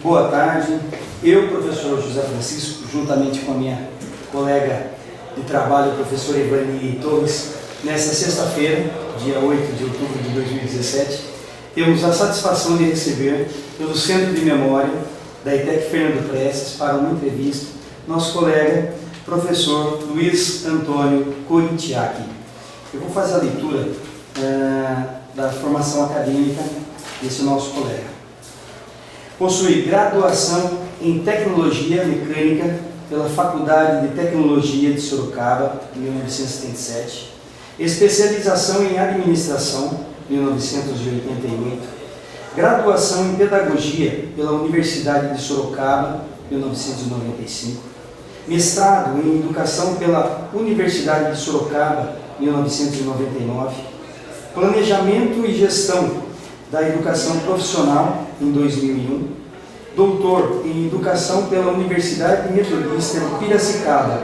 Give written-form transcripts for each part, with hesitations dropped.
Boa tarde. Eu, professor José Francisco, juntamente com a minha colega de trabalho, professora Ivani Torres, nesta sexta-feira, dia 8 de outubro de 2017, temos a satisfação de receber, pelo Centro de Memória da ETEC Fernando Prestes, para uma entrevista, nosso colega, professor Luiz Antônio Coritiaki. Eu vou fazer a leitura da formação acadêmica desse nosso colega. Possui graduação em Tecnologia Mecânica pela Faculdade de Tecnologia de Sorocaba, 1977, especialização em Administração, 1988, graduação em Pedagogia pela Universidade de Sorocaba, 1995, mestrado em Educação pela Universidade de Sorocaba, 1999, Planejamento e Gestão da Educação Profissional, em 2001, doutor em Educação pela Universidade Metodista de Piracicaba,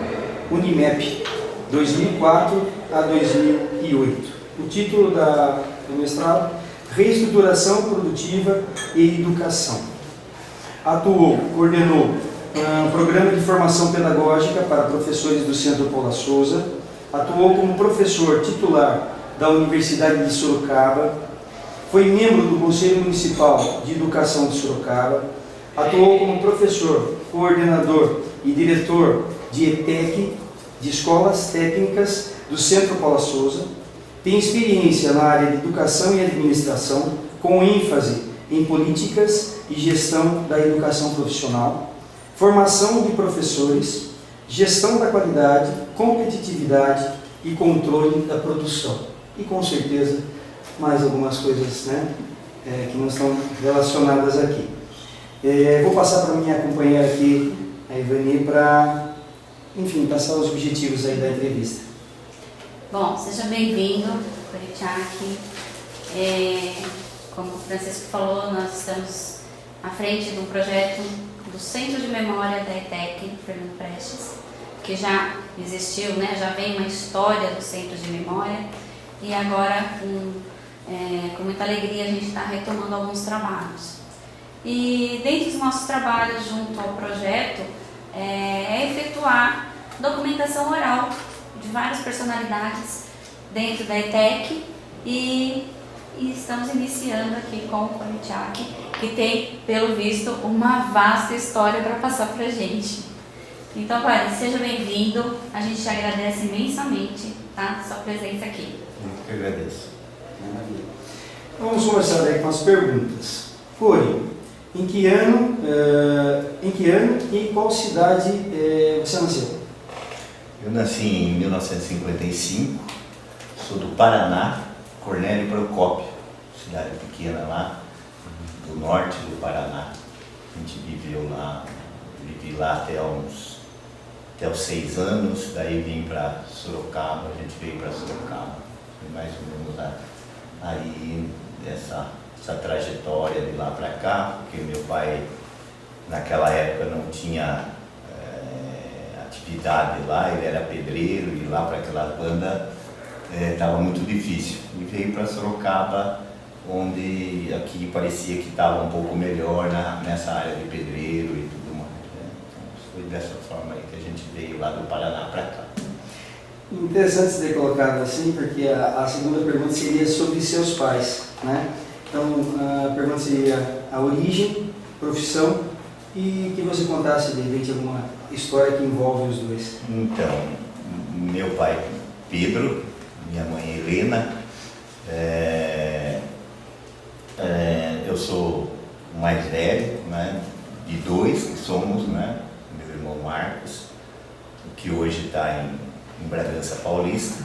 Unimep, 2004 a 2008. O título do mestrado: Reestruturação Produtiva e Educação. Coordenou um programa de formação pedagógica para professores do Centro Paula Souza, atuou como professor titular da Universidade de Sorocaba, foi membro do Conselho Municipal de Educação de Sorocaba, atuou como professor, coordenador e diretor de ETEC, de Escolas Técnicas do Centro Paula Souza, tem experiência na área de Educação e Administração, com ênfase em Políticas e Gestão da Educação Profissional, formação de professores, gestão da qualidade, competitividade e controle da produção. E com certeza mais algumas coisas, né, que não estão relacionadas aqui. Vou passar para a minha companheira aqui, a Ivani, para, enfim, passar os objetivos aí da entrevista. Bom, seja bem-vindo, Coritiaki. Como o Francisco falou, nós estamos à frente de um projeto do Centro de Memória da ETEC Fernando Prestes, que já existiu, né? Já vem uma história do Centro de Memória, e agora, com muita alegria, a gente está retomando alguns trabalhos. E dentre os nossos trabalhos junto ao projeto é efetuar documentação oral de várias personalidades dentro da ETEC, e estamos iniciando aqui com o Coritiaki, que tem, pelo visto, uma vasta história para passar para a gente. Então, Cláudio, seja bem-vindo, a gente te agradece imensamente, tá, sua presença aqui. Muito que agradeço. Maravilha. Vamos começar aí com as perguntas. Cori, em que ano e em qual cidade você nasceu? Eu nasci em 1955, sou do Paraná, Cornélio Procópio, cidade pequena lá, do norte do Paraná. A gente vivi lá até os 6 anos, daí vim para Sorocaba, a gente veio para Sorocaba. Foi mais ou menos aí essa trajetória de lá para cá, porque meu pai naquela época não tinha atividade lá, ele era pedreiro, e lá para aquela banda estava muito difícil. E veio para Sorocaba, onde aqui parecia que estava um pouco melhor nessa área de pedreiro e tudo mais. Então foi dessa forma aí que a gente veio lá do Paraná para cá. Interessante você ter colocado assim, porque a segunda pergunta seria sobre seus pais, né? Então, a pergunta seria a origem, profissão, e que você contasse, de repente, alguma história que envolve os dois. Então, meu pai Pedro, minha mãe Helena, eu sou o mais velho, né, de 2 que somos, né, meu irmão Marcos, que hoje está em Bragança Paulista.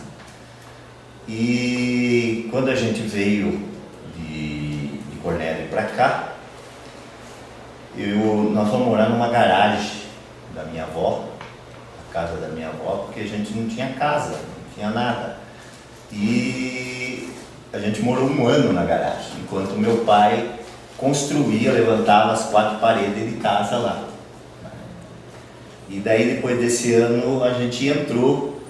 E quando a gente veio de Cornélio para cá, nós fomos morar numa garagem da minha avó, a casa da minha avó, porque a gente não tinha casa, não tinha nada. E a gente morou 1 ano na garagem, enquanto meu pai construía, levantava as 4 paredes de casa lá. E daí, depois desse ano, a gente entrou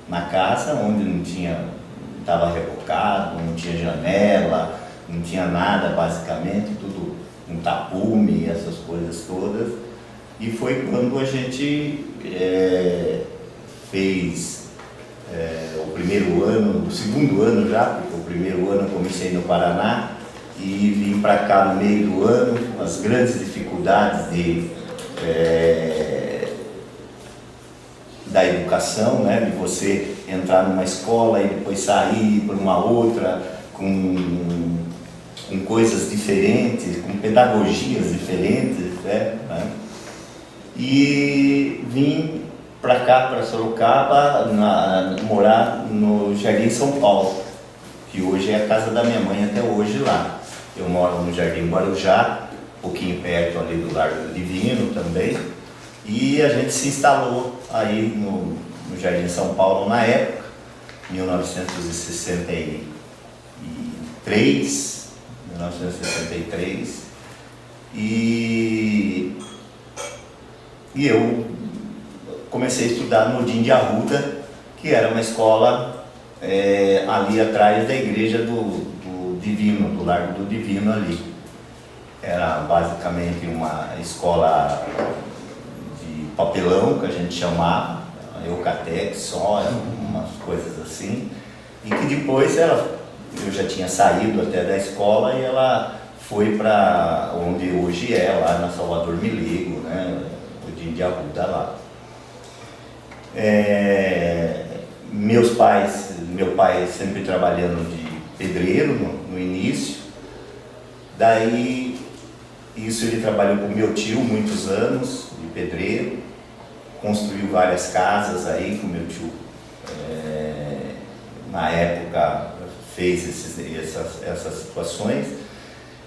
na casa, onde não estava rebocado, não tinha janela, não tinha nada basicamente, tudo um tapume, essas coisas todas. E foi quando a gente fez o primeiro ano, o segundo ano já, porque o primeiro ano eu comecei no Paraná e vim para cá no meio do ano, as grandes dificuldades da educação, né, de você entrar numa escola e depois sair para uma outra com coisas diferentes, com pedagogias diferentes, né? E vim para cá, para Sorocaba, morar no Jardim São Paulo, que hoje é a casa da minha mãe até hoje lá. Eu moro no Jardim Guarujá, um pouquinho perto ali do Largo do Divino também, e a gente se instalou aí no Jardim São Paulo na época, 1963, e eu comecei a estudar no Din de Arruda, que era uma escola ali atrás da igreja do Divino, do Largo do Divino ali. Era basicamente uma escola de papelão, que a gente chamava, Eucatec só, umas coisas assim, e que depois eu já tinha saído até da escola e ela foi para onde hoje é, lá na Salvador Miligo, né, o Din de Arruda lá. Meu pai sempre trabalhando de pedreiro no início, daí isso ele trabalhou com meu tio muitos anos de pedreiro, construiu várias casas aí com meu tio, na época fez essas situações,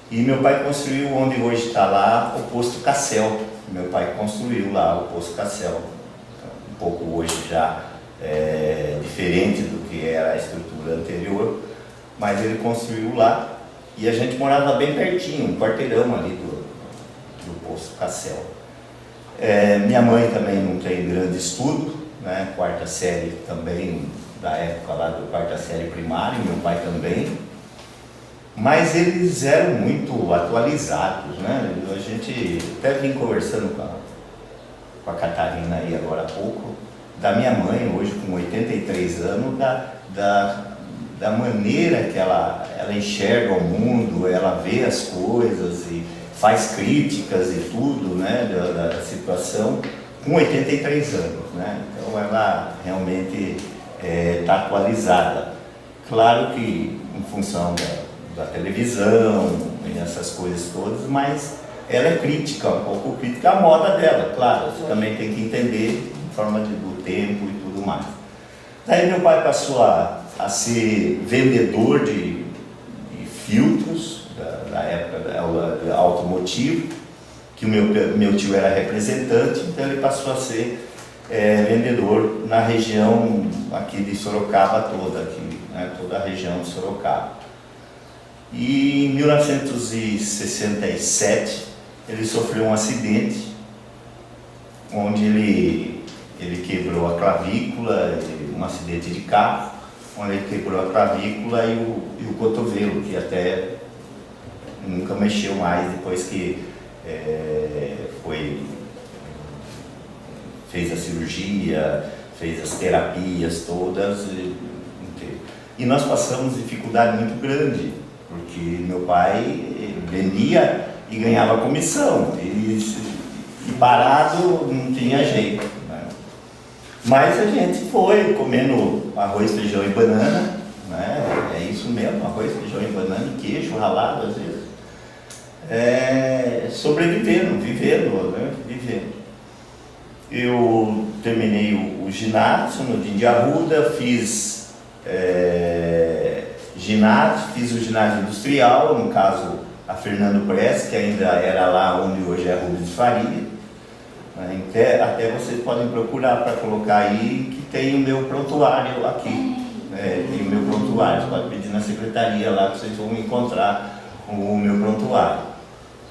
e meu pai construiu onde hoje está lá o posto Cassel. Meu pai construiu lá o posto Cassel, um pouco hoje já diferente do que era a estrutura anterior, mas ele construiu lá e a gente morava bem pertinho, um quarteirão ali do posto Cassel. Minha mãe também não tem grande estudo, né? Quarta série também, da época lá da quarta série primária, meu pai também, mas eles eram muito atualizados, né? A gente até vim conversando com a Catarina aí agora há pouco, da minha mãe hoje com 83 anos, da maneira que ela enxerga o mundo, ela vê as coisas e faz críticas e tudo, né, da situação, com 83 anos, né? Então ela realmente está atualizada. Claro que em função da televisão e essas coisas todas, mas ela é crítica, um pouco crítica à moda dela, claro, você também tem que entender em forma do tempo e tudo mais. Daí meu pai passou a ser vendedor de filtros da época da automotivo, que o meu tio era representante, então ele passou a ser vendedor na região aqui de Sorocaba toda, aqui, né, toda a região de Sorocaba. E em 1967 ele sofreu um acidente onde ele quebrou a clavícula, um acidente de carro, onde ele quebrou a clavícula e o cotovelo, que até nunca mexeu mais depois que fez a cirurgia, fez as terapias todas. E nós passamos dificuldade muito grande, porque meu pai vendia e ganhava comissão, e parado não tinha jeito, né? Mas a gente foi comendo arroz, feijão e banana, né? É isso mesmo, arroz, feijão e banana e queijo ralado às vezes. Sobrevivendo, vivendo. Eu terminei o ginásio no Din de Arruda, fiz ginásio, fiz o ginásio industrial, no caso a Fernando Press, que ainda era lá onde hoje é a Rubens de Faria. Até vocês podem procurar para colocar aí, que tem o meu prontuário aqui. Tem o meu prontuário, você pode pedir na secretaria lá que vocês vão encontrar o meu prontuário.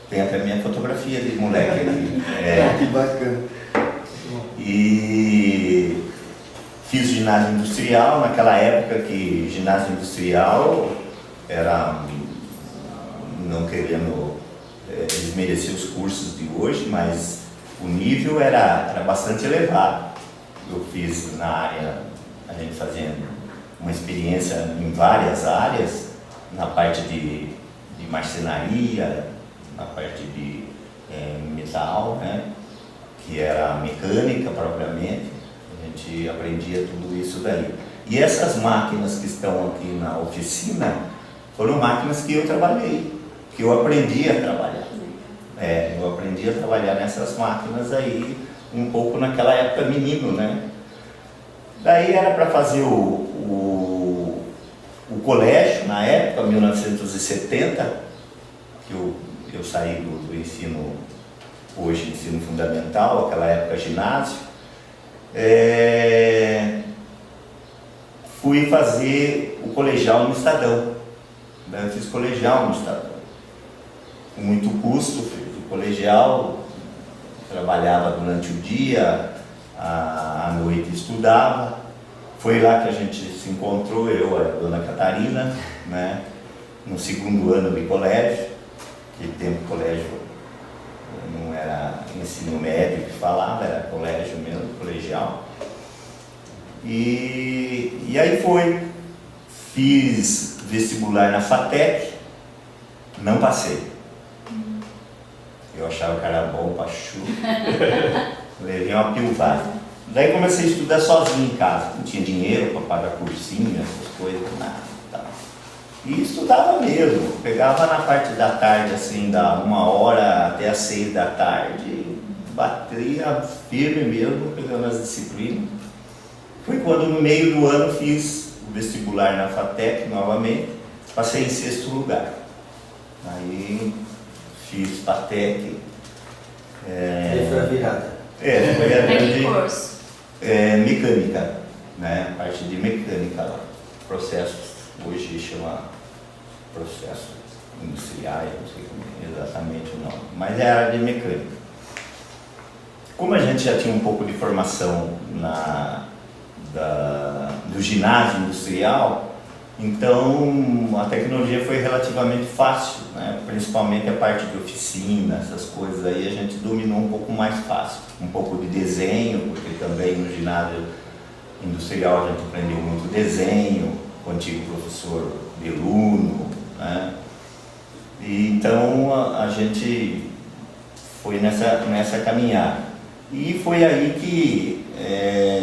Tem até minha fotografia de moleque aqui. Que bacana. E fiz ginásio industrial, naquela época que ginásio industrial era não querendo desmerecer os cursos de hoje, mas o nível era bastante elevado. Eu fiz na área, a gente fazendo uma experiência em várias áreas, na parte de marcenaria, na parte de metal, né, que era a mecânica propriamente, a gente aprendia tudo isso daí. E essas máquinas que estão aqui na oficina foram máquinas que eu trabalhei, que eu aprendi a trabalhar. Eu aprendi a trabalhar nessas máquinas aí, um pouco naquela época menino, né? Daí era para fazer o colégio, na época, 1970, que eu saí do ensino, hoje ensino fundamental, aquela época ginásio, fui fazer o colegial no Estadão. Daí eu fiz colegial no Estadão. Com muito custo, fiz o colegial, trabalhava durante o dia, à noite estudava. Foi lá que a gente se encontrou, eu, a dona Catarina, né, no segundo ano de colégio. Aquele tempo colégio não era ensino médio que falava, era colégio mesmo, colegial. E aí fiz vestibular na FATEC, não passei. Eu achava que era bom para chuva, levei uma pilvada. Daí comecei a estudar sozinho em casa, não tinha dinheiro para pagar cursinho, essas coisas, nada. Tá. E estudava mesmo, pegava na parte da tarde, assim, da 1h até as 6 da tarde, batia firme mesmo, pegando as disciplinas. Foi quando no meio do ano fiz o vestibular na FATEC novamente, passei em 6º lugar. Aí fiz FATEC. Aí foi a virada. Foi a Que curso? Mecânica, né? Parte de mecânica lá. Processos, hoje chama processos industriais, não sei como é exatamente o nome, mas é a área de mecânica. Como a gente já tinha um pouco de formação do ginásio industrial, então a tecnologia foi relativamente fácil, né? Principalmente a parte de oficina, essas coisas aí a gente dominou um pouco mais fácil. Um pouco de desenho, porque também no ginásio industrial a gente aprendeu muito desenho, com o antigo professor Beluno, né? E então a gente foi nessa caminhada. E foi aí que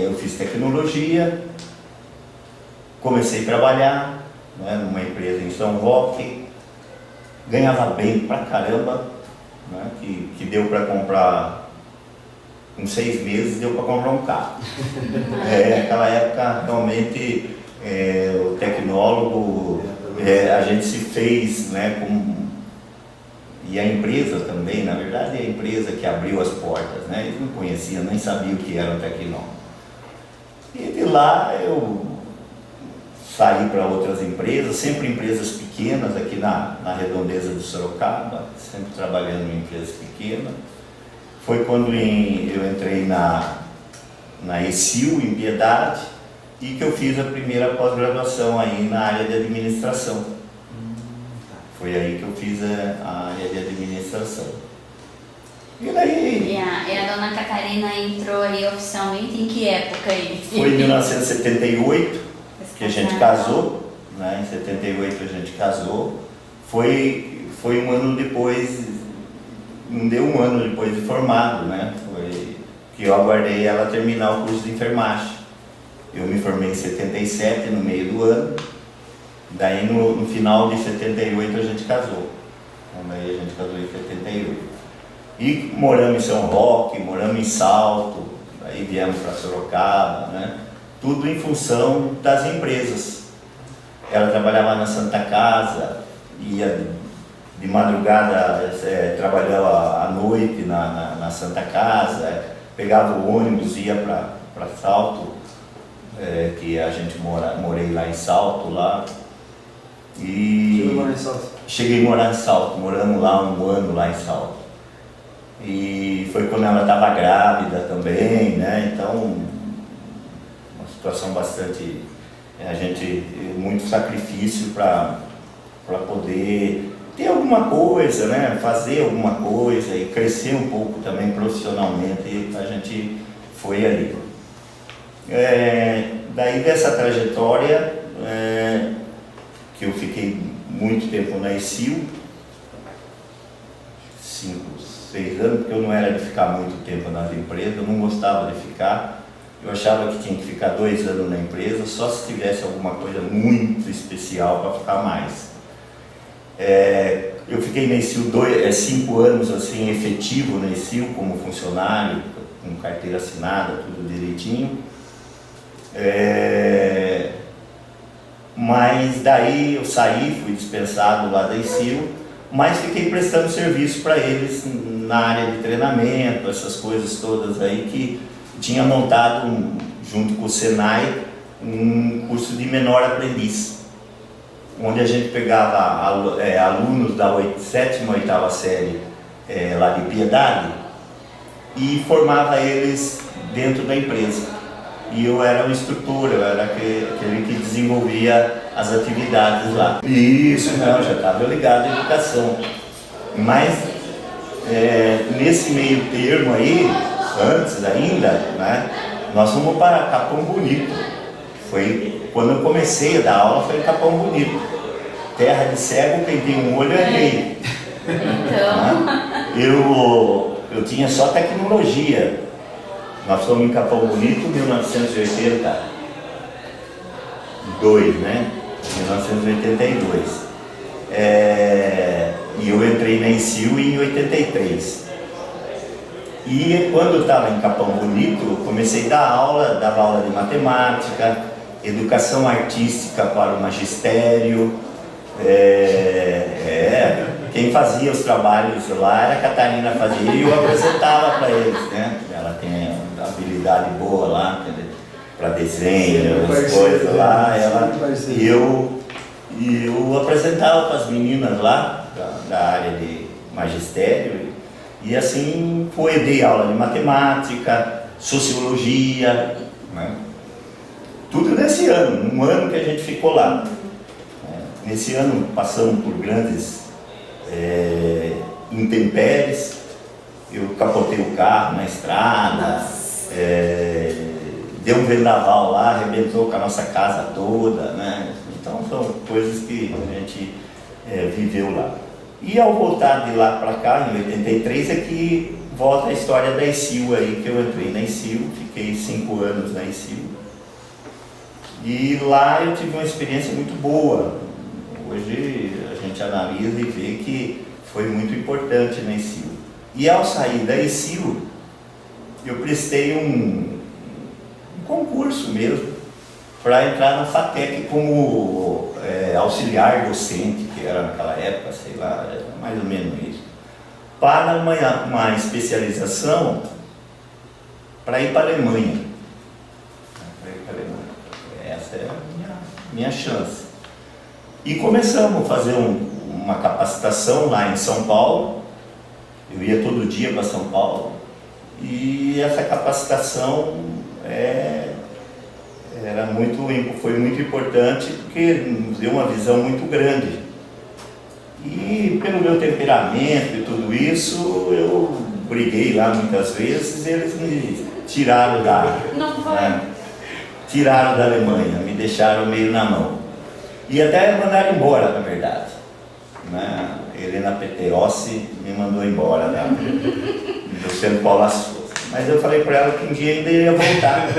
eu fiz tecnologia, comecei a trabalhar, né, numa empresa em São Roque, ganhava bem pra caramba, né, que deu para comprar, em 6 meses deu para comprar um carro. Naquela época realmente o tecnólogo, a gente se fez, né, e a empresa também, na verdade é a empresa que abriu as portas, né, eles não conheciam, nem sabiam o que era o tecnólogo. E de lá eu saí para outras empresas, sempre empresas pequenas aqui na redondeza de Sorocaba, sempre trabalhando em empresas pequenas. Foi quando eu entrei na ESIL, em Piedade, e que eu fiz a primeira pós-graduação aí na área de administração. Foi aí que eu fiz a área de administração. E daí... E a dona Catarina entrou aí oficialmente em que época aí? Foi em 1978 que a gente casou, né? Em 78 a gente casou. Foi um ano depois, não deu um ano depois de formado, né? Foi que eu aguardei ela terminar o curso de enfermagem. Eu me formei em 77, no meio do ano. Daí no final de 78 a gente casou. Daí a gente casou em 78. E moramos em São Roque, moramos em Salto, aí viemos para Sorocaba, né? Tudo em função das empresas. Ela trabalhava na Santa Casa, ia de madrugada, trabalhava à noite na Santa Casa, pegava o ônibus, ia para Salto, que a gente morei lá em Salto, lá. E Chegou a morar em Salto? Cheguei a morar em Salto, moramos lá um ano lá em Salto. E foi quando ela estava grávida também, né? Então, uma situação bastante, muito sacrifício para poder ter alguma coisa, né? Fazer alguma coisa e crescer um pouco também profissionalmente, e a gente foi ali. Daí dessa trajetória, que eu fiquei muito tempo na ECIL, 5, 6 anos, porque eu não era de ficar muito tempo nas empresas, eu não gostava de ficar. Eu achava que tinha que ficar 2 anos na empresa, só se tivesse alguma coisa muito especial para ficar mais. Eu fiquei na ECIL 5 anos assim, efetivo na ECIL, como funcionário, com carteira assinada, tudo direitinho. Mas daí eu saí, fui dispensado lá da ECIL, mas fiquei prestando serviço para eles na área de treinamento, essas coisas todas aí, que tinha montado, junto com o Senai, um curso de menor aprendiz, onde a gente pegava alunos da 7ª, 8ª série lá de Piedade e formava eles dentro da empresa. E eu era o instrutor, eu era aquele que desenvolvia as atividades lá. Isso, não, já estava ligado à educação. Mas nesse meio termo aí, antes ainda, né, nós fomos para Capão Bonito. Foi quando eu comecei a dar aula, foi em Capão Bonito. Terra de cego, quem tem um olho é rei. Então. Né? Eu tinha só tecnologia. Nós fomos em Capão Bonito em 1982, né? 1982. E eu entrei na ECIL em 83. E quando eu estava em Capão Bonito, eu comecei a dar aula, dava aula de matemática, educação artística para o magistério. Quem fazia os trabalhos lá era a Catarina fazia e eu apresentava para eles, né? Ela tem uma habilidade boa lá para desenho, as coisas lá. E eu apresentava para as meninas lá da área de magistério e assim dei aula de matemática, sociologia, né? Tudo nesse ano, um ano que a gente ficou lá. Nesse ano passamos por grandes intempéries. Eu capotei o carro na estrada, deu um vendaval lá, arrebentou com a nossa casa toda, né? Então são coisas que a gente viveu lá. E ao voltar de lá para cá, em 83, é que volta a história da ECIL aí, que eu entrei na ECIL, fiquei 5 anos na ECIL. E lá eu tive uma experiência muito boa. Hoje a gente analisa e vê que foi muito importante na ECIL. E ao sair da ECIL, eu prestei um concurso mesmo para entrar na FATEC como auxiliar docente, que era naquela época, sei lá, era mais ou menos isso, para uma especialização para ir para a Alemanha. Essa é a minha chance. E começamos a fazer uma capacitação lá em São Paulo. Eu ia todo dia para São Paulo. E essa capacitação foi muito importante porque nos deu uma visão muito grande. E pelo meu temperamento e tudo isso, eu briguei lá muitas vezes, eles me tiraram tiraram da Alemanha, me deixaram meio na mão. E até mandaram embora, na verdade. Né? Helena Peteossi me mandou embora, né? Do Centro Paula Souza. Mas eu falei para ela que um dia ainda ia voltar.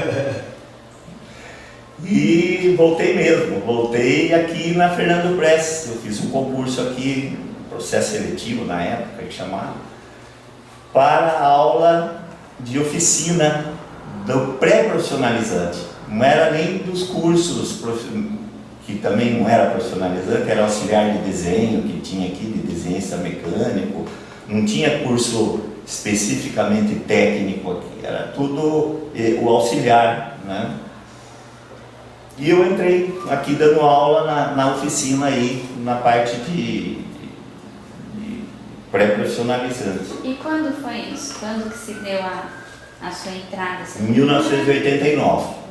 E voltei mesmo, voltei aqui na Fernando Prestes. Eu fiz um concurso aqui, processo seletivo na época que chamava, para a aula de oficina do pré-profissionalizante. Não era nem dos cursos, que também não era profissionalizante, era auxiliar de desenho, que tinha aqui de desenhista mecânico, não tinha curso especificamente técnico aqui, era tudo o auxiliar, né? E eu entrei aqui dando aula na oficina aí, na parte de pré-profissionalizante. E quando foi isso? Quando que se deu a sua entrada? Em 1989.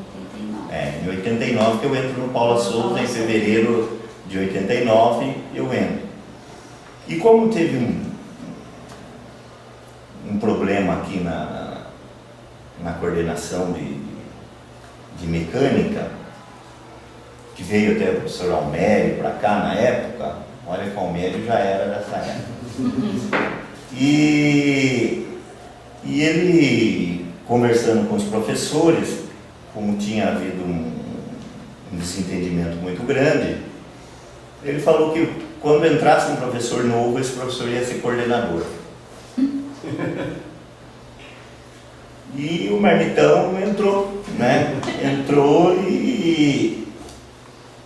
Em 89 que eu entro no Paula Souza, em fevereiro de 89 eu entro. E como teve um problema aqui na coordenação de mecânica, que veio até o professor Almério para cá na época, olha que o Almério já era dessa época. E ele, conversando com os professores, como tinha havido um desentendimento muito grande, ele falou que quando entrasse um professor novo, esse professor ia ser coordenador. E o Marmitão entrou, né? Entrou e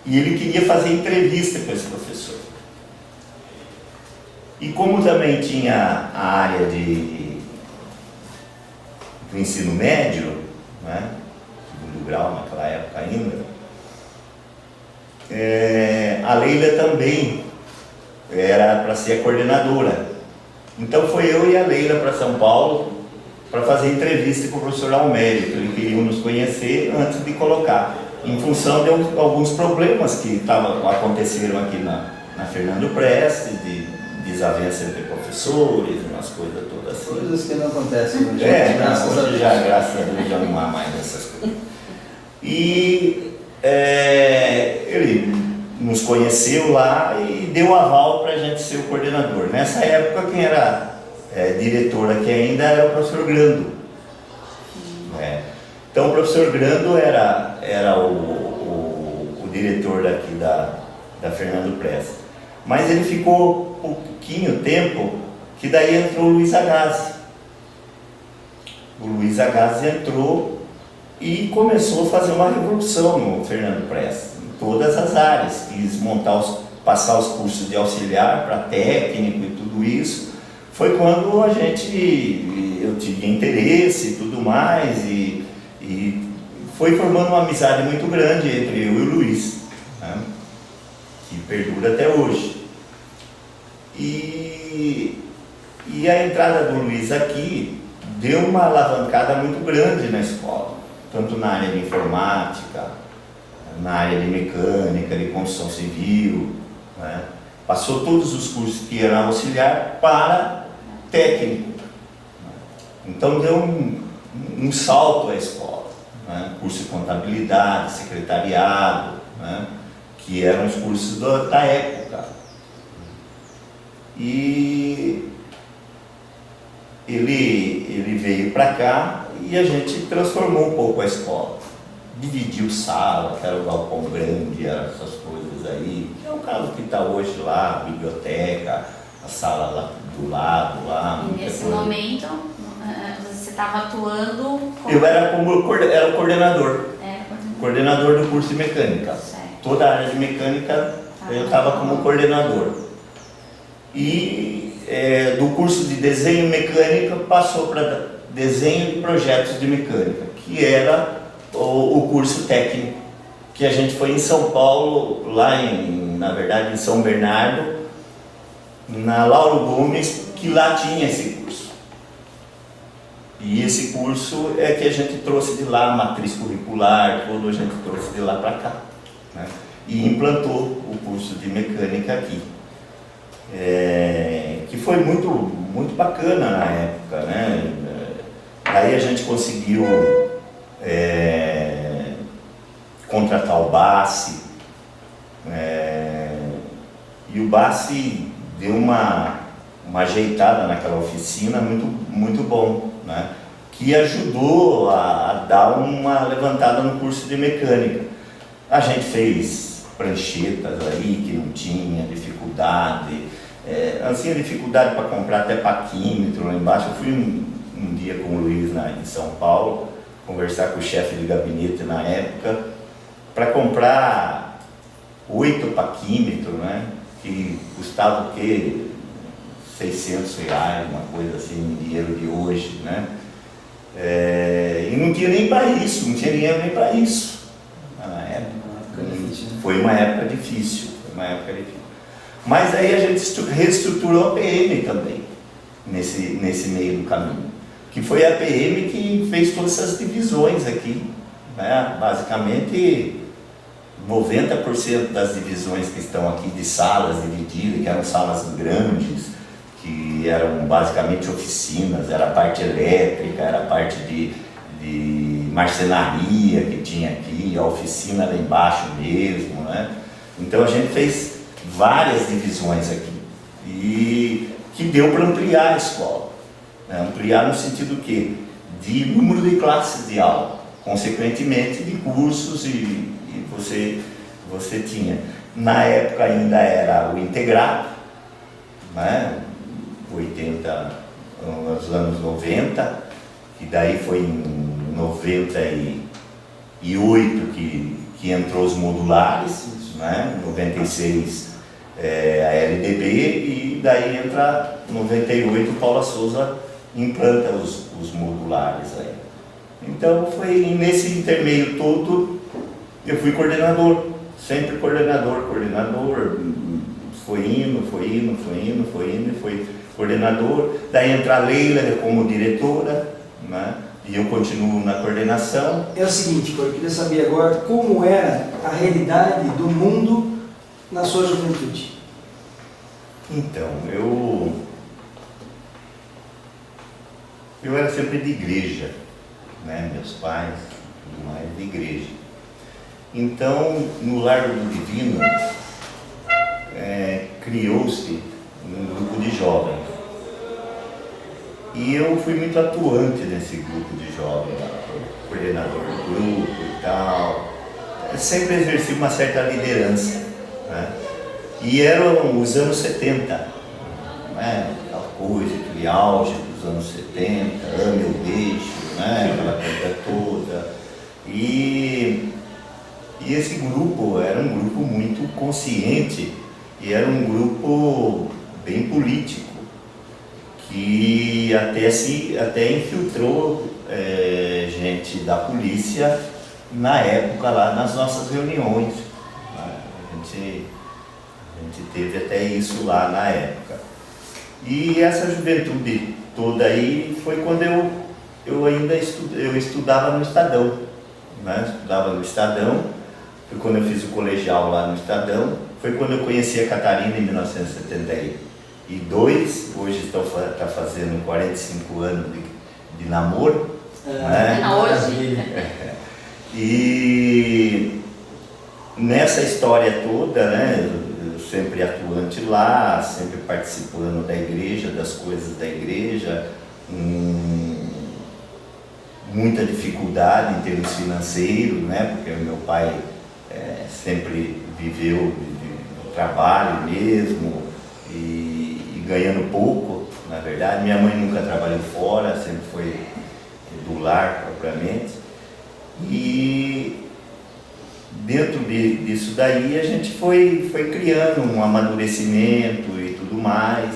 ele queria fazer entrevista com esse professor. E como também tinha a área do ensino médio, né? Segundo grau naquela época ainda, a Leila também era para ser a coordenadora. Então foi eu e a Leila para São Paulo para fazer entrevista com o professor Almério, que ele queria nos conhecer antes de colocar, em função de alguns problemas que aconteceram aqui na Fernando Prestes, de desavença entre professores, umas coisas todas assim. Coisas que não acontecem hoje. Graças a Deus. Graças a Deus já não há mais essas coisas. E ele nos conheceu lá e deu aval para a gente ser o coordenador. Nessa época, quem era diretor aqui ainda era o professor Grando. Então, o professor Grando era o diretor daqui da Fernando Prestes. Mas ele ficou pouquinho tempo, que daí entrou o Luiz Agazzi. O Luiz Agazzi entrou e começou a fazer uma revolução no Fernando Prestes, em todas as áreas. Quis passar os cursos de auxiliar para técnico e tudo isso. Foi quando eu tive interesse e tudo mais, e foi formando uma amizade muito grande entre eu e o Luiz, né? Que perdura até hoje. E a entrada do Luiz aqui deu uma alavancada muito grande na escola, tanto na área de informática, na área de mecânica, de construção civil, né? Passou todos os cursos que eram auxiliar para técnico. Então deu um salto à escola, né? Curso de contabilidade, secretariado, né? Que eram os cursos da época. E ele veio para cá e a gente transformou um pouco a escola. Dividiu sala, que era o galpão grande, essas coisas aí, que é o caso que está hoje lá, a biblioteca, a sala lá do lado, lá. E nesse momento, você estava atuando como... Eu era o coordenador. Coordenador do curso de mecânica. Certo. Toda a área de mecânica eu estava como coordenador. E do curso de desenho mecânica passou para desenho de projetos de mecânica, que era o curso técnico, que a gente foi em São Paulo, na verdade em São Bernardo, na Lauro Gomes, que lá tinha esse curso. E esse curso é que a gente trouxe de lá, a matriz curricular, tudo a gente trouxe de lá para cá, né? E implantou o curso de mecânica aqui. Que foi muito, muito bacana na época, né? Aí a gente conseguiu contratar o Bassi, e o Bassi deu uma ajeitada naquela oficina muito, muito bom, né? Que ajudou a dar uma levantada no curso de mecânica. A gente fez pranchetas aí que não tinha dificuldade, assim, a dificuldade para comprar até paquímetro lá embaixo. Eu fui um dia com o Luiz em São Paulo, conversar com o chefe de gabinete na época, para comprar 8 paquímetros, né? Que custava o quê? 600 reais, uma coisa assim, em dinheiro de hoje, né? E não tinha nem para isso, não tinha dinheiro nem para isso na época. Foi uma época difícil, Mas aí a gente reestruturou a PM também, nesse meio do caminho. Que foi a PM que fez todas essas divisões aqui, né? Basicamente, 90% das divisões que estão aqui de salas divididas, que eram salas grandes, que eram basicamente oficinas, era a parte elétrica, era a parte de marcenaria que tinha aqui, a oficina lá embaixo mesmo, né? Então a gente fez várias divisões aqui, e que deu para ampliar a escola, né? Ampliar no sentido que de número de classes de aula, consequentemente de cursos, e você tinha. Na época ainda era o integrado, né? 80, nos anos 90, e daí foi em 98 que entrou os modulares, né? 96 a LDB, e daí entra 98 o Paula Souza implanta os modulares aí. Então foi nesse intermeio todo eu fui coordenador, sempre coordenador, foi indo, foi coordenador, daí entra a Leila como diretora, né? E eu continuo na coordenação. É o seguinte, eu queria saber agora como era a realidade do mundo na sua juventude. Então, eu era sempre de igreja, né? Meus pais, tudo mais, de igreja. Então, no Largo do Divino, criou-se um grupo de jovens. E eu fui muito atuante nesse grupo de jovens, coordenador do grupo e tal. Eu sempre exerci uma certa liderança, né? E eram os anos 70, né? Aquela coisa, aquele auge dos anos 70, ame ou deixe, né? Aquela coisa toda. E esse grupo era um grupo muito consciente e era um grupo bem político, que até infiltrou gente da polícia na época lá nas nossas reuniões. A gente teve até isso lá na época. E essa juventude toda aí foi quando eu ainda estudava no Estadão, né? Estudava no Estadão, foi quando eu fiz o colegial lá no Estadão, foi quando eu conheci a Catarina em 1972, hoje está fazendo 45 anos de namoro. Né? Hoje. E nessa história toda, né, eu sempre atuante lá, sempre participando da igreja, das coisas da igreja, muita dificuldade em termos financeiros, né, porque o meu pai sempre viveu do trabalho mesmo e ganhando pouco, na verdade. Minha mãe nunca trabalhou fora, sempre foi do lar propriamente. E dentro disso daí a gente foi criando um amadurecimento e tudo mais.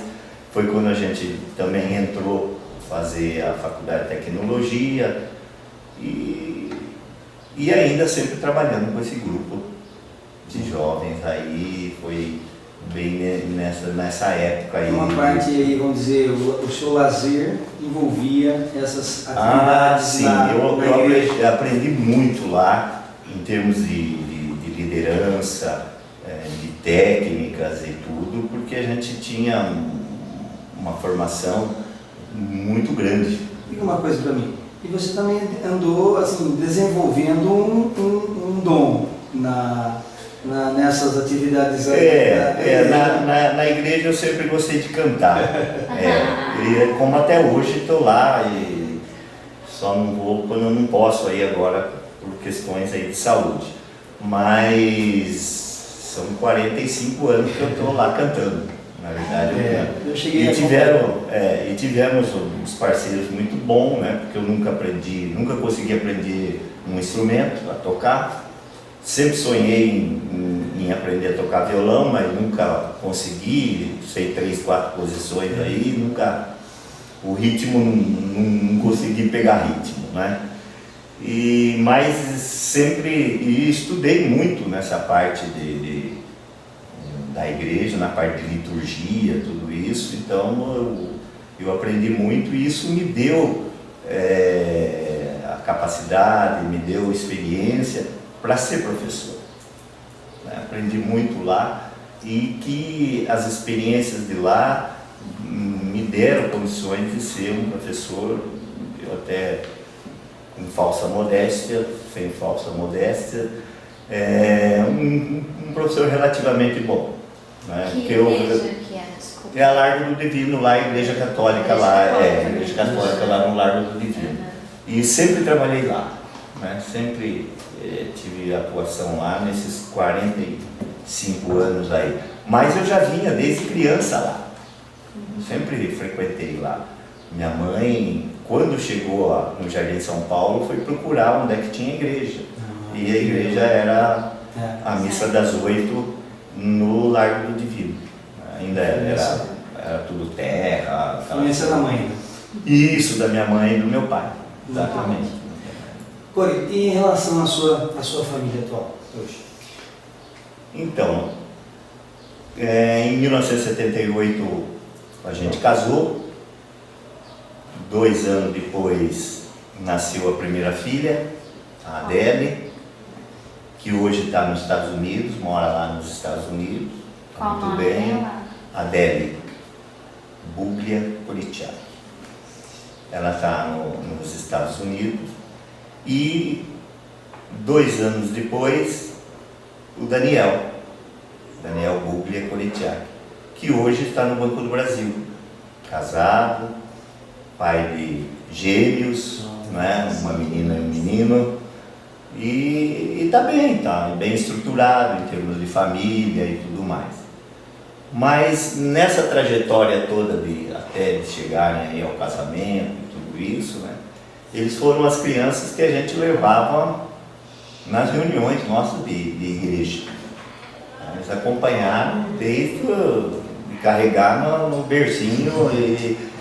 Foi quando a gente também entrou fazer a faculdade de tecnologia e ainda sempre trabalhando com esse grupo de jovens aí, foi bem nessa época aí. Uma parte aí, vamos dizer, o seu lazer envolvia essas atividades. Sim, eu aprendi muito lá em termos de liderança, de técnicas e tudo, porque a gente tinha uma formação muito grande. Diga uma coisa para mim, e você também andou assim, desenvolvendo um dom nessas atividades aí? Na igreja eu sempre gostei de cantar, e como até hoje estou lá, e só não vou quando eu não posso aí agora por questões aí de saúde, mas são 45 anos que eu estou lá cantando. Na verdade, eu cheguei e tivemos uns parceiros muito bons, né? Porque eu nunca consegui aprender um instrumento a tocar. Sempre sonhei em aprender a tocar violão, mas nunca consegui. Sei 3, 4 posições aí, nunca o ritmo não consegui pegar ritmo, né? Mas sempre estudei muito nessa parte da igreja, na parte de liturgia, tudo isso. Então eu aprendi muito e isso me deu a capacidade, me deu experiência para ser professor. né? Aprendi muito lá e que as experiências de lá me deram condições de ser um professor, eu até com falsa modéstia, sem falsa modéstia, um professor relativamente bom. Né? Que igreja que era? Desculpa. É a Largo do Divino lá, a Igreja Católica lá, a Igreja Católica lá no Largo do Divino. E sempre trabalhei lá, né? Sempre tive atuação lá nesses 45 anos aí. Mas eu já vinha desde criança lá, sempre frequentei lá. Minha mãe, quando chegou no Jardim São Paulo, foi procurar onde é que tinha igreja. E a igreja era a missa das 8 no Largo do Divino. Ainda era tudo terra. Influência da mãe. Isso, da minha mãe e do meu pai. Exatamente. Cori, e em relação à sua família atual, hoje? Então, em 1978 a gente casou. 2 anos depois nasceu a primeira filha, a Adele, que hoje está nos Estados Unidos, mora lá nos Estados Unidos. Qual muito o nome bem. dela? Adele Buglia Policiac. Ela está nos Estados Unidos. E 2 anos depois, o Daniel Buglia Policiac, que hoje está no Banco do Brasil, casado, pai de gêmeos, né? Uma menina e um menino, e está bem estruturado em termos de família e tudo mais. Mas nessa trajetória toda até de chegarem aí ao casamento e tudo isso, né? Eles foram as crianças que a gente levava nas reuniões nossas de igreja. Eles acompanharam desde de carregar no bercinho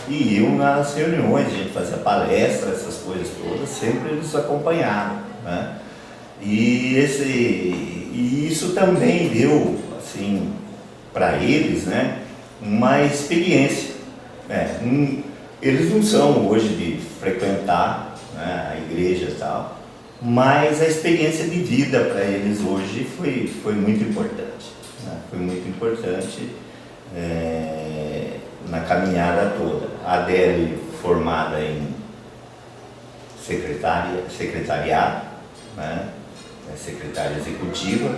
e iam nas reuniões, a gente fazia palestra, essas coisas todas, sempre eles acompanharam, né? E isso também deu, assim, para eles, né, uma experiência. Eles não são hoje de frequentar, né, a igreja e tal, mas a experiência de vida para eles hoje foi muito importante, né? Foi muito importante na caminhada toda. A Adele formada em secretariado, né? Secretária executiva,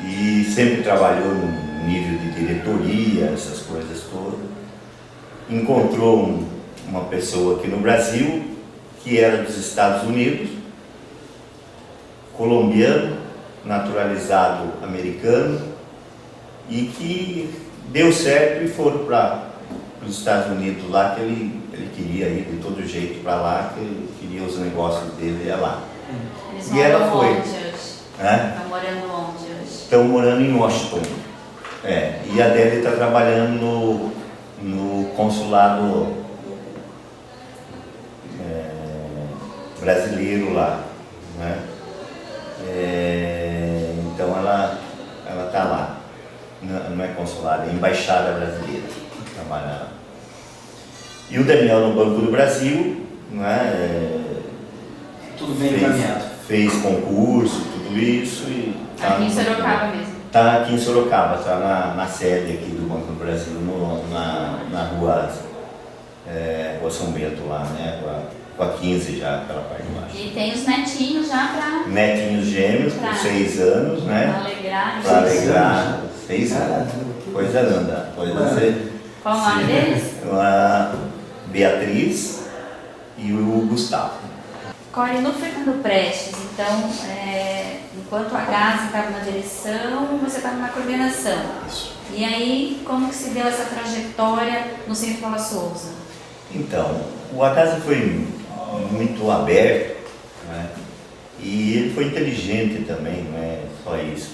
e sempre trabalhou no nível de diretoria, essas coisas todas. Encontrou uma pessoa aqui no Brasil que era dos Estados Unidos, colombiano, naturalizado americano, e que deu certo e foram para os Estados Unidos lá, que ele queria ir de todo jeito para lá, que ele queria os negócios dele ia lá. Eles E ela moram foi. onde hoje? Estão morando onde hoje? Estão morando em Washington. E a Adele está trabalhando no consulado brasileiro lá, né? Então ela está lá. Não é consulado, é embaixada brasileira trabalhando. E o Daniel no Banco do Brasil, né? Tudo bem encaminhado. Fez concurso, tudo isso. E Aqui em Sorocaba mesmo. Está aqui em Sorocaba, está na sede aqui do Banco do Brasil, na rua São Bento lá, né? Com a 15 já, aquela parte de baixo. E tem os netinhos já para... Netinhos gêmeos, com 6 anos, né? alegrar. Para alegrar. 6 anos. Coisa linda. Qual o nome deles? A Beatriz e o Gustavo. Cori, no Fernando Prestes, então, enquanto a Gazi estava na direção, você estava na coordenação. Isso. E aí, como que se deu essa trajetória no Centro Paula Souza? Então, o Agasi foi muito aberto, né? E ele foi inteligente também, não é só isso.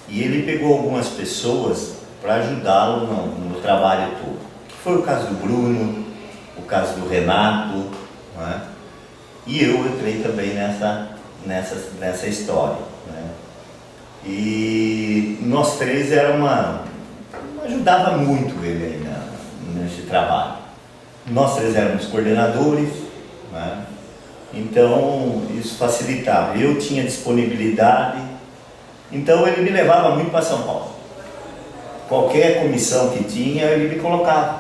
E ele pegou algumas pessoas para ajudá-lo no trabalho todo. Que foi o caso do Bruno, o caso do Renato, né? E eu entrei também nessa história, né? E nós três ajudava muito ele aí nesse trabalho. Nós três éramos coordenadores, né? Então isso facilitava. Eu tinha disponibilidade Então ele me levava muito para São Paulo. Qualquer comissão que tinha, ele me colocava,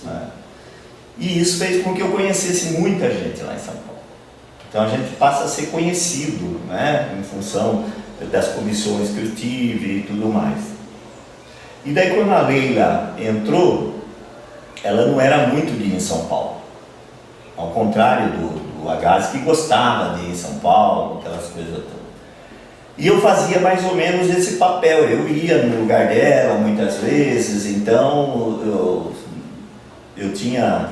né? E isso fez com que eu conhecesse muita gente lá em São Paulo. Então a gente passa a ser conhecido, né, em função das comissões que eu tive e tudo mais. E daí quando a Leila entrou, ela não era muito de ir em São Paulo. Ao contrário do Agassiz, que gostava de ir em São Paulo, aquelas coisas todas. E eu fazia mais ou menos esse papel, eu ia no lugar dela muitas vezes, então eu tinha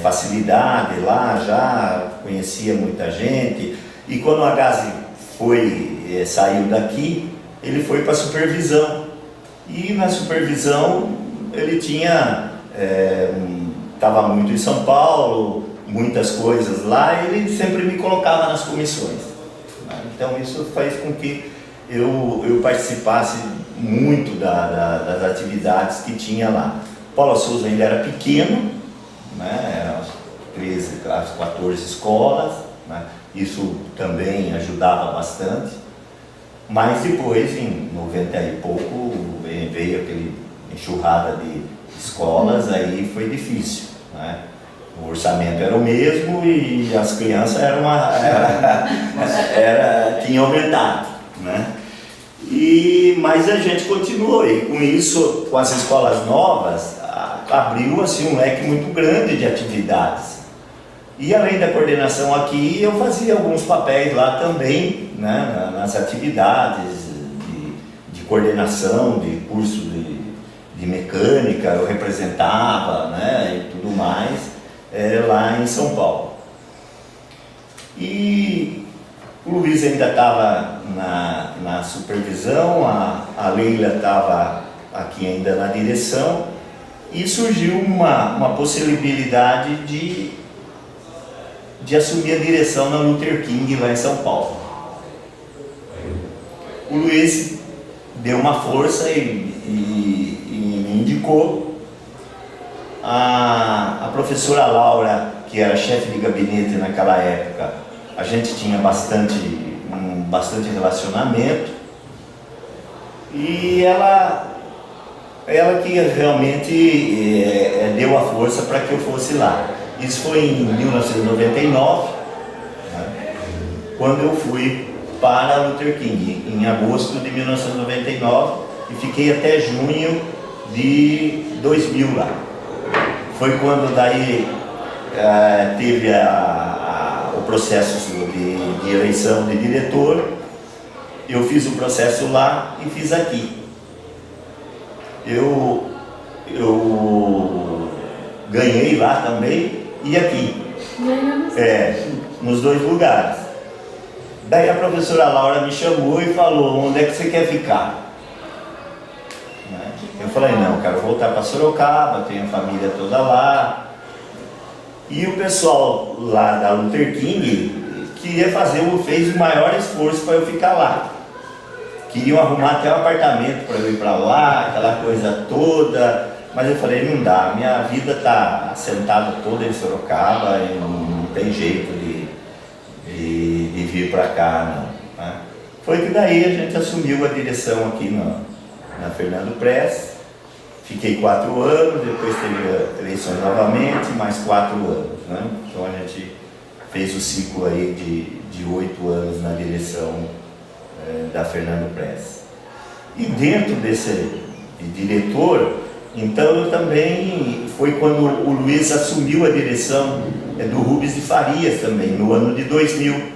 facilidade lá, já conhecia muita gente. E quando o Agassiz saiu daqui, ele foi para a supervisão. E na supervisão ele estava muito em São Paulo, muitas coisas lá, e ele sempre me colocava nas comissões. Então isso faz com que eu participasse muito das atividades que tinha lá. Paula Souza ainda era pequeno, né? Eram as 13, as 14 escolas, né? Isso também ajudava bastante. Mas depois, em 90 e pouco, veio aquele enxurrada de escolas, aí foi difícil, né? O orçamento era o mesmo e as crianças tinham aumentado, né? Mas a gente continuou, e com isso, com as escolas novas, abriu assim, um leque muito grande de atividades. E além da coordenação aqui, eu fazia alguns papéis lá também, né, nas atividades de coordenação, de curso de mecânica, eu representava, né, e tudo mais. Lá em São Paulo. E o Luiz ainda estava na supervisão, a Leila estava aqui ainda na direção, e surgiu uma possibilidade de assumir a direção na Luther King lá em São Paulo. O Luiz deu uma força e me indicou. A professora Laura, que era chefe de gabinete naquela época, a gente tinha bastante relacionamento, e ela que realmente deu a força para que eu fosse lá. Isso foi em 1999, né, quando eu fui para Luther King, em agosto de 1999, e fiquei até junho de 2000 lá. Foi quando daí teve o processo de eleição de diretor. Eu fiz o processo lá e fiz aqui. Eu ganhei lá também e aqui. Nos dois lugares. Daí a professora Laura me chamou e falou: onde é que você quer ficar? Eu falei: não, quero voltar para Sorocaba, tenho a família toda lá. E o pessoal lá da Luther King fez o maior esforço para eu ficar lá. Queriam arrumar até um apartamento para eu ir para lá, aquela coisa toda. Mas eu falei: não dá, minha vida está assentada toda em Sorocaba e não tem jeito de vir para cá, não, né? Foi que daí a gente assumiu a direção aqui na Fernando Press. Fiquei 4 anos, depois teve eleições novamente, mais 4 anos, né? Então a gente fez o ciclo aí de 8 anos na direção da Fernando Press. E dentro desse diretor, então eu também, foi quando o Luiz assumiu a direção do Rubens de Farias também, no ano de 2000.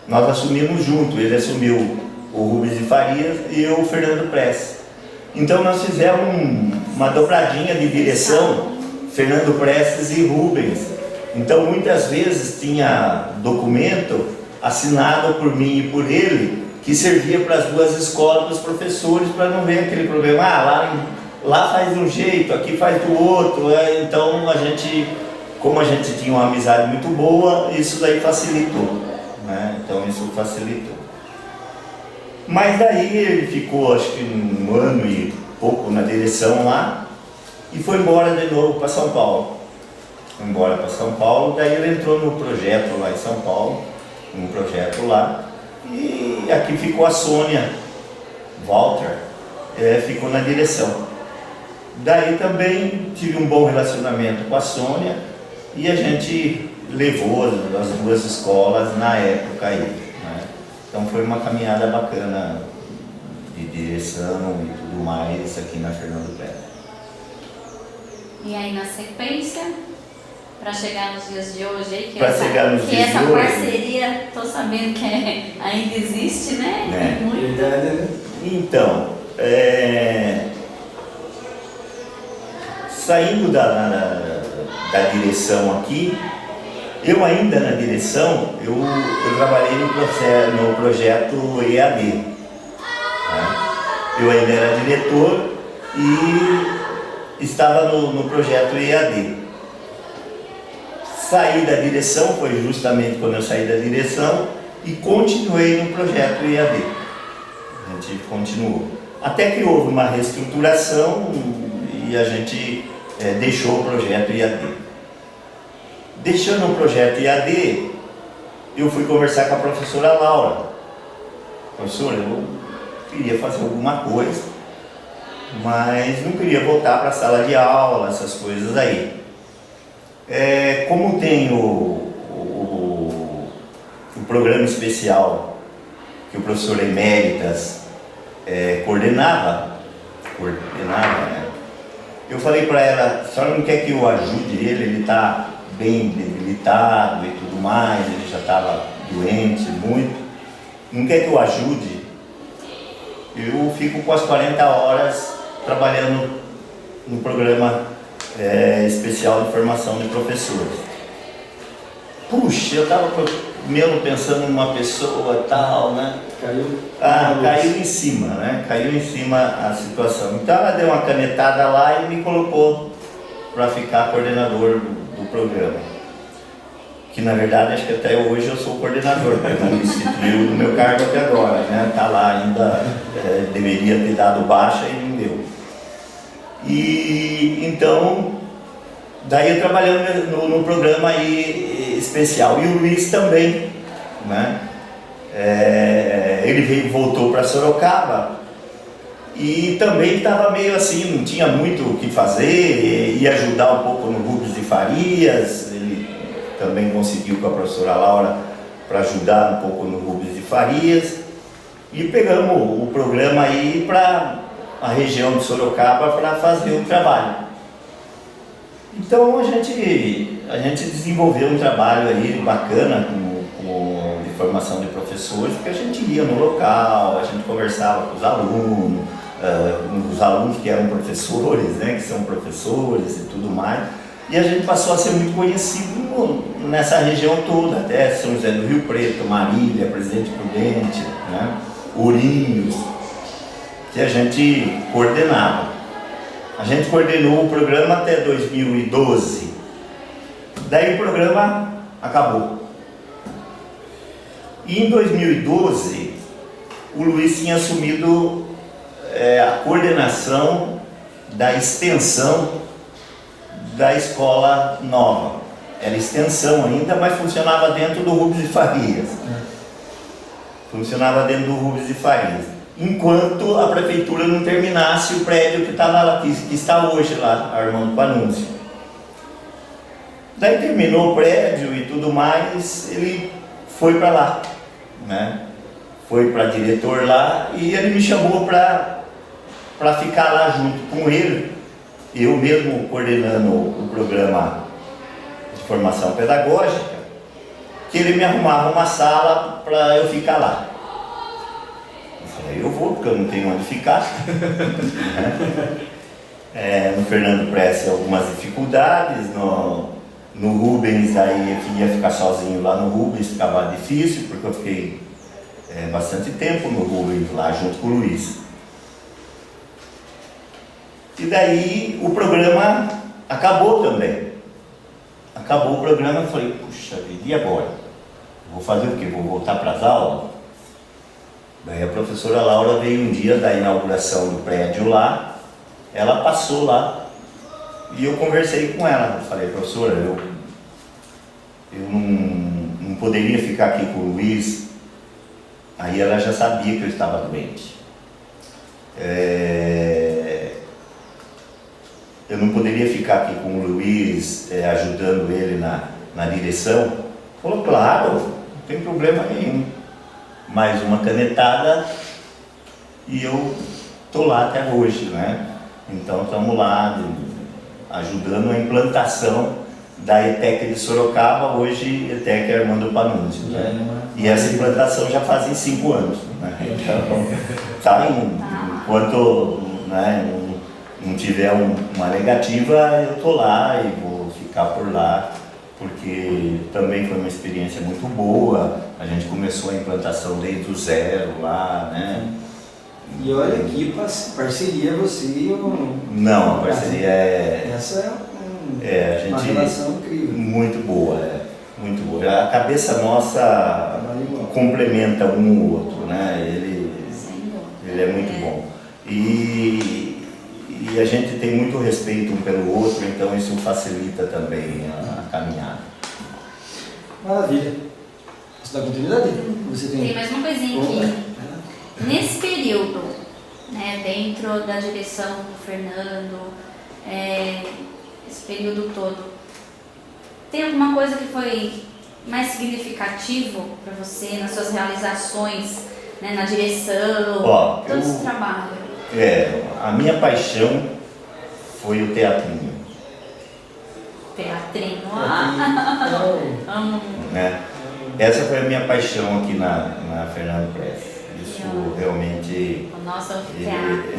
Nós assumimos junto, ele assumiu o Rubens de Farias e eu o Fernando Press. Então nós fizemos uma dobradinha de direção, Fernando Prestes e Rubens. Então muitas vezes tinha documento assinado por mim e por ele, que servia para as duas escolas dos professores, para não ver aquele problema, lá faz de um jeito, aqui faz do outro. Então como a gente tinha uma amizade muito boa, isso daí facilitou, né? Então isso facilitou. Mas daí ele ficou, acho que 1 ano e pouco na direção lá, e foi embora de novo para São Paulo. Foi embora para São Paulo, daí ele entrou no projeto lá em São Paulo, um projeto lá, E aqui ficou a Sônia Walter, ficou na direção. Daí também tive um bom relacionamento com a Sônia e a gente levou as duas escolas na época aí, né? Então foi uma caminhada bacana de direção e tudo mais aqui na Fernando Pérez. E aí na sequência, para chegar nos dias de hoje, aí, que essa parceria, tô sabendo que ainda existe, né? Então, saindo da direção aqui, eu ainda na direção, eu trabalhei no projeto EAD. Né? Eu ainda era diretor e estava no projeto EAD. Saí da direção, foi justamente quando eu saí da direção, e continuei no projeto EAD. A gente continuou. Até que houve uma reestruturação e a gente deixou o projeto EAD. Deixando o projeto EAD, eu fui conversar com a professora Laura. Professora, eu queria fazer alguma coisa, mas não queria voltar para a sala de aula, essas coisas aí. Como tem o programa especial que o professor Eméritas coordenava, né? Eu falei para ela, a senhora não quer que eu ajude ele está bem debilitado e tudo mais, ele já estava doente muito, não quer que eu ajude? Eu fico com as 40 horas trabalhando no programa especial de formação de professores. Puxa, eu estava mesmo pensando numa pessoa tal, né? Caiu em cima, né? Caiu em cima a situação. Então ela deu uma canetada lá e me colocou para ficar coordenador do programa. Que na verdade acho que até hoje eu sou coordenador, porque não me instituiu no meu cargo até agora, né? Tá lá ainda, deveria ter dado baixa e não deu. E então, daí eu trabalhando no programa aí especial. E o Luiz também, né? Ele voltou para Sorocaba e também estava meio assim, não tinha muito o que fazer, ia ajudar um pouco no Rubens de Farias. Ele também conseguiu com a professora Laura para ajudar um pouco no Rubens de Farias. E pegamos o programa aí para a região de Sorocaba para fazer o trabalho. Então a gente desenvolveu um trabalho aí bacana de formação de professores, porque a gente ia no local, a gente conversava com os alunos que eram professores, né, que são professores e tudo mais, e a gente passou a ser muito conhecido nessa região toda, até São José do Rio Preto, Marília, Presidente Prudente, né, Ourinhos, que a gente coordenava. A gente coordenou o programa até 2012. Daí o programa acabou. E em 2012, o Luiz tinha assumido a coordenação da extensão da escola nova. Era extensão ainda, mas funcionava dentro do Rubens de Farias. Funcionava dentro do Rubens de Farias. Enquanto a prefeitura não terminasse o prédio que estava lá, que está hoje lá, Armando Panunzio. Daí terminou o prédio e tudo mais, ele foi para lá, né? Foi para diretor lá e ele me chamou para ficar lá junto com ele, eu mesmo coordenando o programa de formação pedagógica, que ele me arrumava uma sala para eu ficar lá. Eu vou, porque eu não tenho onde ficar. No Fernando Prece algumas dificuldades, no Rubens aí eu queria ficar sozinho lá no Rubens, ficava difícil, porque eu fiquei bastante tempo no Rubens lá junto com o Luiz. E daí o programa acabou também. Acabou o programa, eu falei, puxa vida, e agora? Vou fazer o quê? Vou voltar para as aulas? Daí a professora Laura veio um dia da inauguração do prédio lá, ela passou lá e eu conversei com ela. Eu falei, professora, eu não poderia ficar aqui com o Luiz Aí ela já sabia que eu estava doente. Eu não poderia ficar aqui com o Luiz ajudando ele na direção. Falou, claro, não tem problema nenhum. Mais uma canetada e eu estou lá até hoje, né? Então estamos lá ajudando a implantação da ETEC de Sorocaba, hoje ETEC Armando Panunzio, né? E essa implantação já fazem 5 anos, né? Então, tá enquanto, né, não tiver uma negativa, eu estou lá e vou ficar por lá, porque também foi uma experiência muito boa. A gente começou a implantação desde o zero lá, né? E olha aqui, parceria você e o... Não, a parceria Essa a uma gente, relação incrível. muito boa, muito boa. A cabeça nossa complementa um o outro, né? Ele é muito bom. E a gente tem muito respeito um pelo outro, então isso facilita também a caminhada. Maravilha. Você dá continuidade? Você Tem mais uma coisinha aqui. Nesse período, né, dentro da direção do Fernando, esse período todo, tem alguma coisa que foi mais significativo para você nas suas realizações, né, na direção, todo esse trabalho? A minha paixão foi o teatrinho. Teatrinho, né? Essa foi a minha paixão aqui na Fernando Prestes. Isso realmente... O nosso teatro.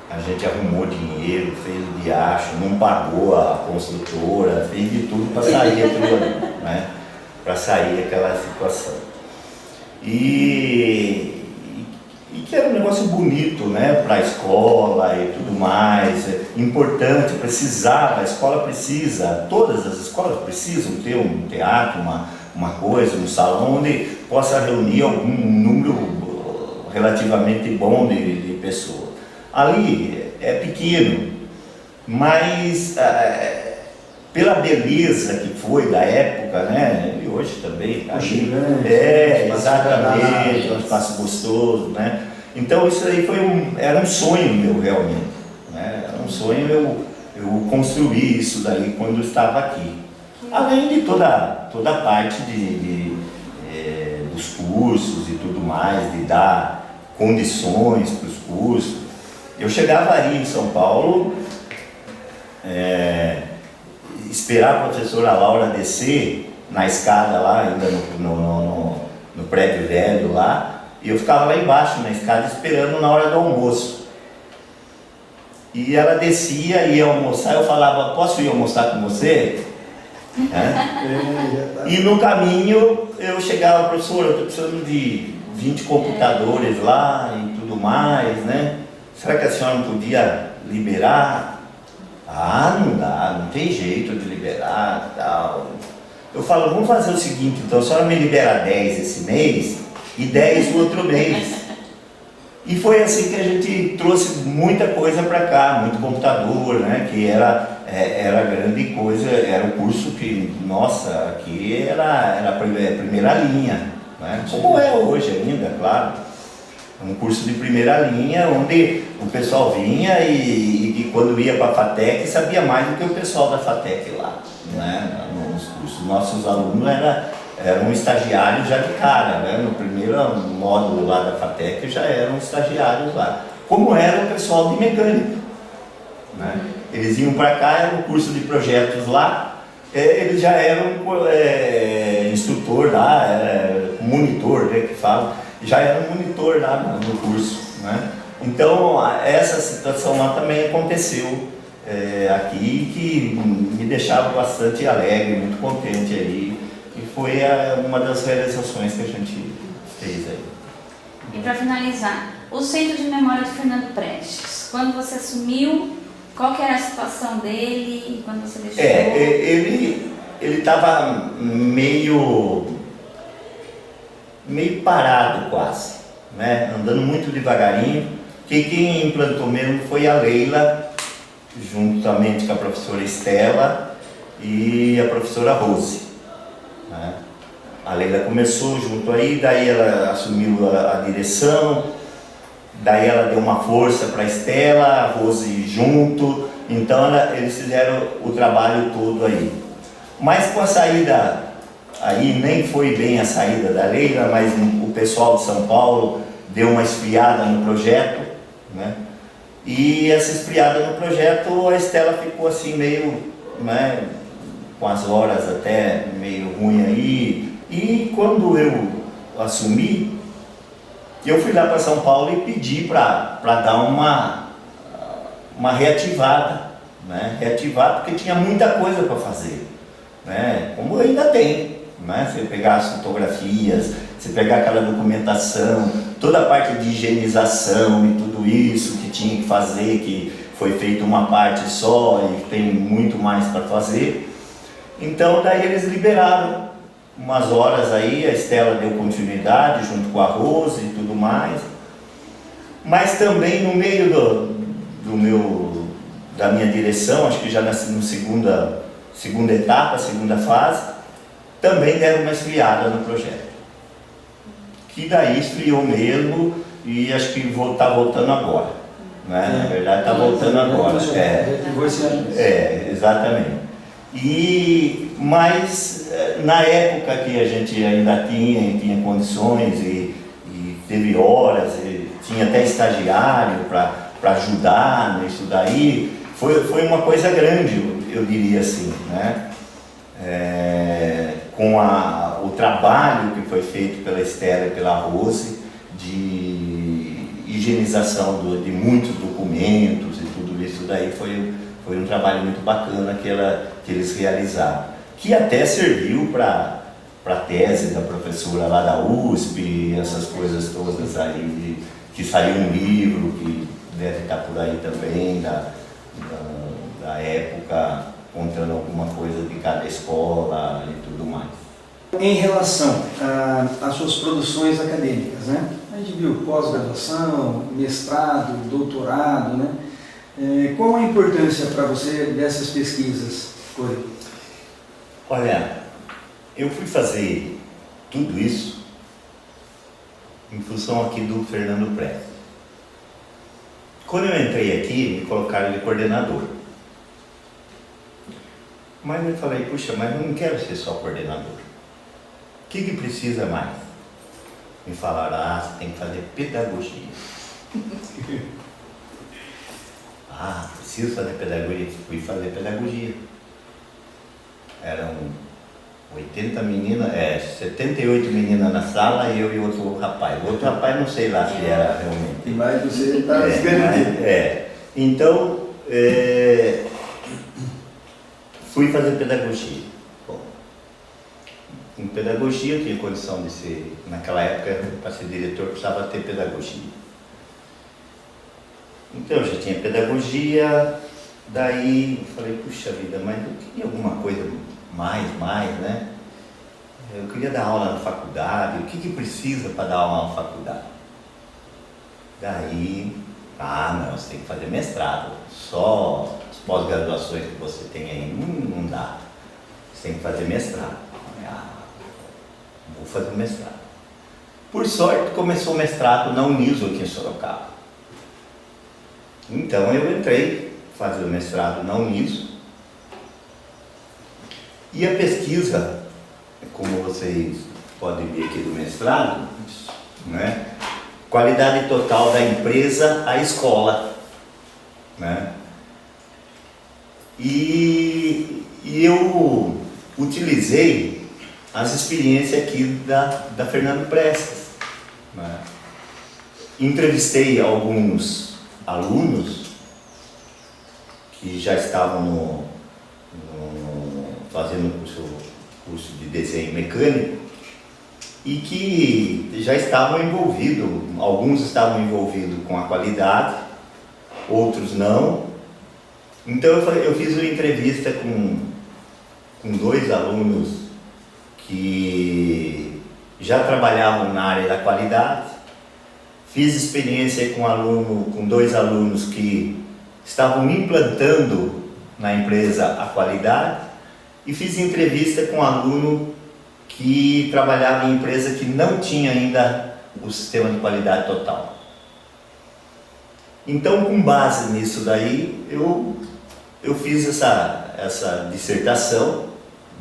A gente arrumou dinheiro, fez o diacho, não pagou a construtora, fez de tudo para sair aquilo ali, né? Para sair aquela situação. E que era um negócio bonito, né? Para a escola e tudo mais, importante, precisava, a escola precisa, todas as escolas precisam ter um teatro, uma coisa, um salão onde possa reunir algum número relativamente bom de pessoas. Ali é pequeno, mas pela beleza que foi da época, né? E hoje também tá aí. Exatamente, um espaço gostoso, né? Então isso aí era um sonho meu realmente, né? Era um sonho eu construir isso daí quando eu estava aqui. Além de toda a parte dos cursos e tudo mais, de dar condições para os cursos. Eu chegava ali em São Paulo, esperar a professora Laura descer na escada lá, ainda no prédio velho lá, e eu ficava lá embaixo na escada esperando na hora do almoço. E ela descia e ia almoçar, eu falava, posso ir almoçar com você? E no caminho eu chegava, professora, eu estou precisando de 20 computadores lá e tudo mais, né? Será que a senhora não podia liberar? Não dá, não tem jeito de liberar e tal. Eu falo, vamos fazer o seguinte, então a senhora me libera 10 esse mês e 10 no outro mês. E foi assim que a gente trouxe muita coisa para cá, muito computador, né? Que era grande coisa, era um curso que, nossa, aqui era a primeira linha, né? Como é hoje ainda, claro. Um curso de primeira linha, onde o pessoal vinha e quando ia para a FATEC sabia mais do que o pessoal da FATEC lá, né? Nos cursos, nossos alunos eram estagiários já de cara, né? No primeiro módulo lá da FATEC já eram estagiários lá, como era o pessoal de mecânica, né? Eles iam para cá, era um curso de projetos lá, eles já eram instrutor lá, monitor, né, que fala, já era um monitor lá no curso, né? Então essa situação lá também aconteceu aqui, que me deixava bastante alegre, muito contente aí, e foi uma das realizações que a gente fez aí. E para finalizar, o Centro de Memória do Fernando Prestes, quando você assumiu, qual que era a situação dele e quando você deixou? Ele estava meio parado quase, né? Andando muito devagarinho, que quem implantou mesmo foi a Leila, juntamente com a professora Estela e a professora Rose, né? a Leila começou junto aí, daí ela assumiu a direção, daí ela deu uma força para a Estela, a Rose junto, então eles fizeram o trabalho todo aí. Mas com a saída, aí nem foi bem a saída da Leila, mas o pessoal de São Paulo deu uma esfriada no projeto, né? E essa esfriada no projeto, a Estela ficou assim meio, né, com as horas até meio ruim aí. E quando eu assumi, eu fui lá para São Paulo e pedi para dar uma reativada, né? Reativar porque tinha muita coisa para fazer, né? Como ainda tem, né? Você pegar as fotografias, você pegar aquela documentação, toda a parte de higienização e tudo isso que tinha que fazer, que foi feito uma parte só e tem muito mais para fazer. Então daí eles liberaram umas horas aí, a Estela deu continuidade junto com a Rose e tudo mais. Mas também no meio da minha direção, acho que já na segunda etapa, segunda fase, também deram uma esfriada no projeto. Que daí esfriou mesmo e acho que está voltando agora. Né? Na verdade está voltando agora. Exatamente. Mas na época que a gente ainda tinha condições e teve horas, e tinha até estagiário para ajudar nisso daí, foi uma coisa grande, eu diria assim, né? Com o trabalho que foi feito pela Estela e pela Rose de higienização de muitos documentos e tudo isso daí foi um trabalho muito bacana que eles realizaram, que até serviu para a tese da professora lá da USP, essas coisas todas aí, que saiu um livro que deve estar por aí também, da época, contando alguma coisa de cada escola e tudo mais. Em relação às suas produções acadêmicas, né? A gente viu pós-graduação, mestrado, doutorado, né? Qual a importância para você dessas pesquisas, Cori? Olha, eu fui fazer tudo isso em função aqui do Fernando Prestes. Quando eu entrei aqui, me colocaram de coordenador. Mas eu falei, puxa, mas eu não quero ser só coordenador. O que precisa mais? Me falaram, você tem que fazer pedagogia. Preciso fazer pedagogia. Fui fazer pedagogia. Eram 80 meninas, 78 meninas na sala e eu e outro rapaz. O outro rapaz não sei lá se era realmente. Mas você está se garantindo. Então, fui fazer pedagogia. Bom, em pedagogia eu tinha condição de ser, naquela época, para ser diretor precisava ter pedagogia. Então eu já tinha pedagogia, daí eu falei, puxa vida, mas eu queria alguma coisa mais, né? Eu queria dar aula na faculdade, o que precisa para dar aula na faculdade? Daí, não, você tem que fazer mestrado, só as pós-graduações que você tem aí, não dá. Você tem que fazer mestrado. Vou fazer mestrado. Por sorte, começou o mestrado na Uniso aqui em Sorocaba. Então eu entrei fazer o mestrado na Uniso. E a pesquisa, como vocês podem ver aqui do mestrado, né? Qualidade total da empresa à escola, né? E eu utilizei as experiências aqui da Fernando Prestes, né? Entrevistei alguns alunos que já estavam fazendo curso de desenho mecânico e que já estavam envolvidos, alguns estavam envolvidos com a qualidade, outros não. Então eu fiz uma entrevista com 2 alunos que já trabalhavam na área da qualidade, fiz experiência com 2 alunos que estavam implantando na empresa a qualidade e fiz entrevista com um aluno que trabalhava em empresa que não tinha ainda o sistema de qualidade total. Então, com base nisso daí, eu fiz essa dissertação,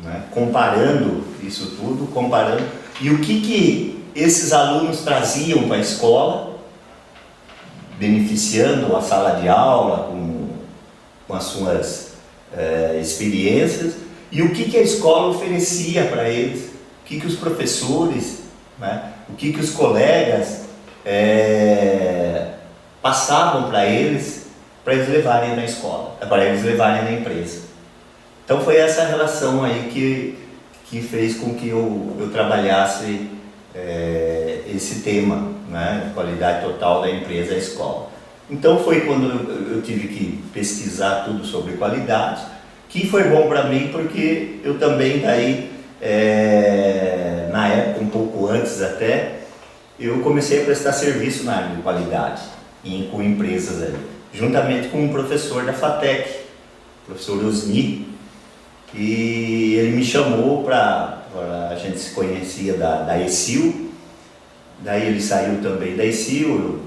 né, comparando isso tudo, e o que esses alunos traziam para a escola, beneficiando a sala de aula com as suas experiências, e o que a escola oferecia para eles, o que os professores, né, o que os colegas passavam para eles levarem na escola, para eles levarem na empresa. Então foi essa relação aí que fez com que eu trabalhasse esse tema, né, qualidade total da empresa e a escola. Então foi quando eu tive que pesquisar tudo sobre qualidade, que foi bom para mim porque eu também daí, na época, um pouco antes até, eu comecei a prestar serviço na área de qualidade, com empresas ali, juntamente com um professor da FATEC, o professor Osni, e ele me chamou a gente se conhecia da ESIL, daí ele saiu também da ESIL,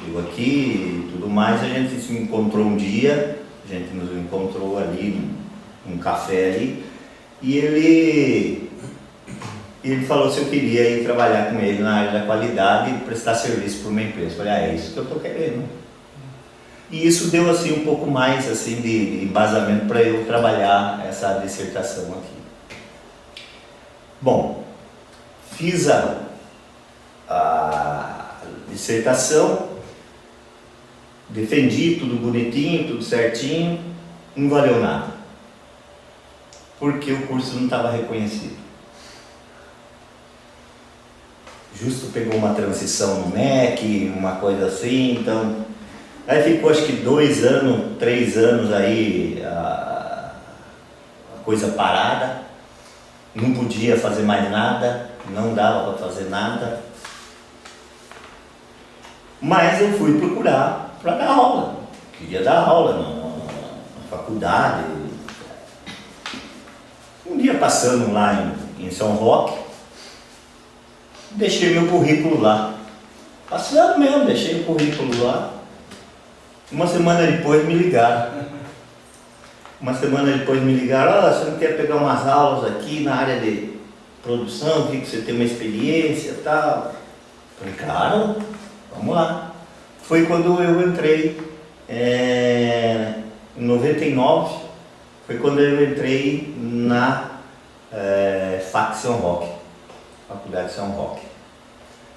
eu aqui e tudo mais, a gente se encontrou um dia, a gente nos encontrou ali num café ali, e ele falou se eu queria ir trabalhar com ele na área da qualidade e prestar serviço para uma empresa. Eu falei, é isso que eu estou querendo. E isso deu assim um pouco mais assim de embasamento para eu trabalhar essa dissertação aqui. Bom, fiz a dissertação, defendi tudo bonitinho, tudo certinho, não valeu nada, porque o curso não estava reconhecido. Justo pegou uma transição no MEC, uma coisa assim, então aí ficou acho que 2 anos, 3 anos aí a coisa parada, não podia fazer mais nada, não dava para fazer nada, mas eu fui procurar para dar aula, queria dar aula na faculdade. Um dia passando lá em São Roque, deixei meu currículo lá, passando mesmo, deixei o currículo lá. Uma semana depois me ligaram, você não quer pegar umas aulas aqui na área de produção, vi que você tem uma experiência e tal. Falei, claro, vamos lá. Foi quando eu entrei, em 99, foi quando eu entrei na FAC São Roque, Faculdade de São Roque.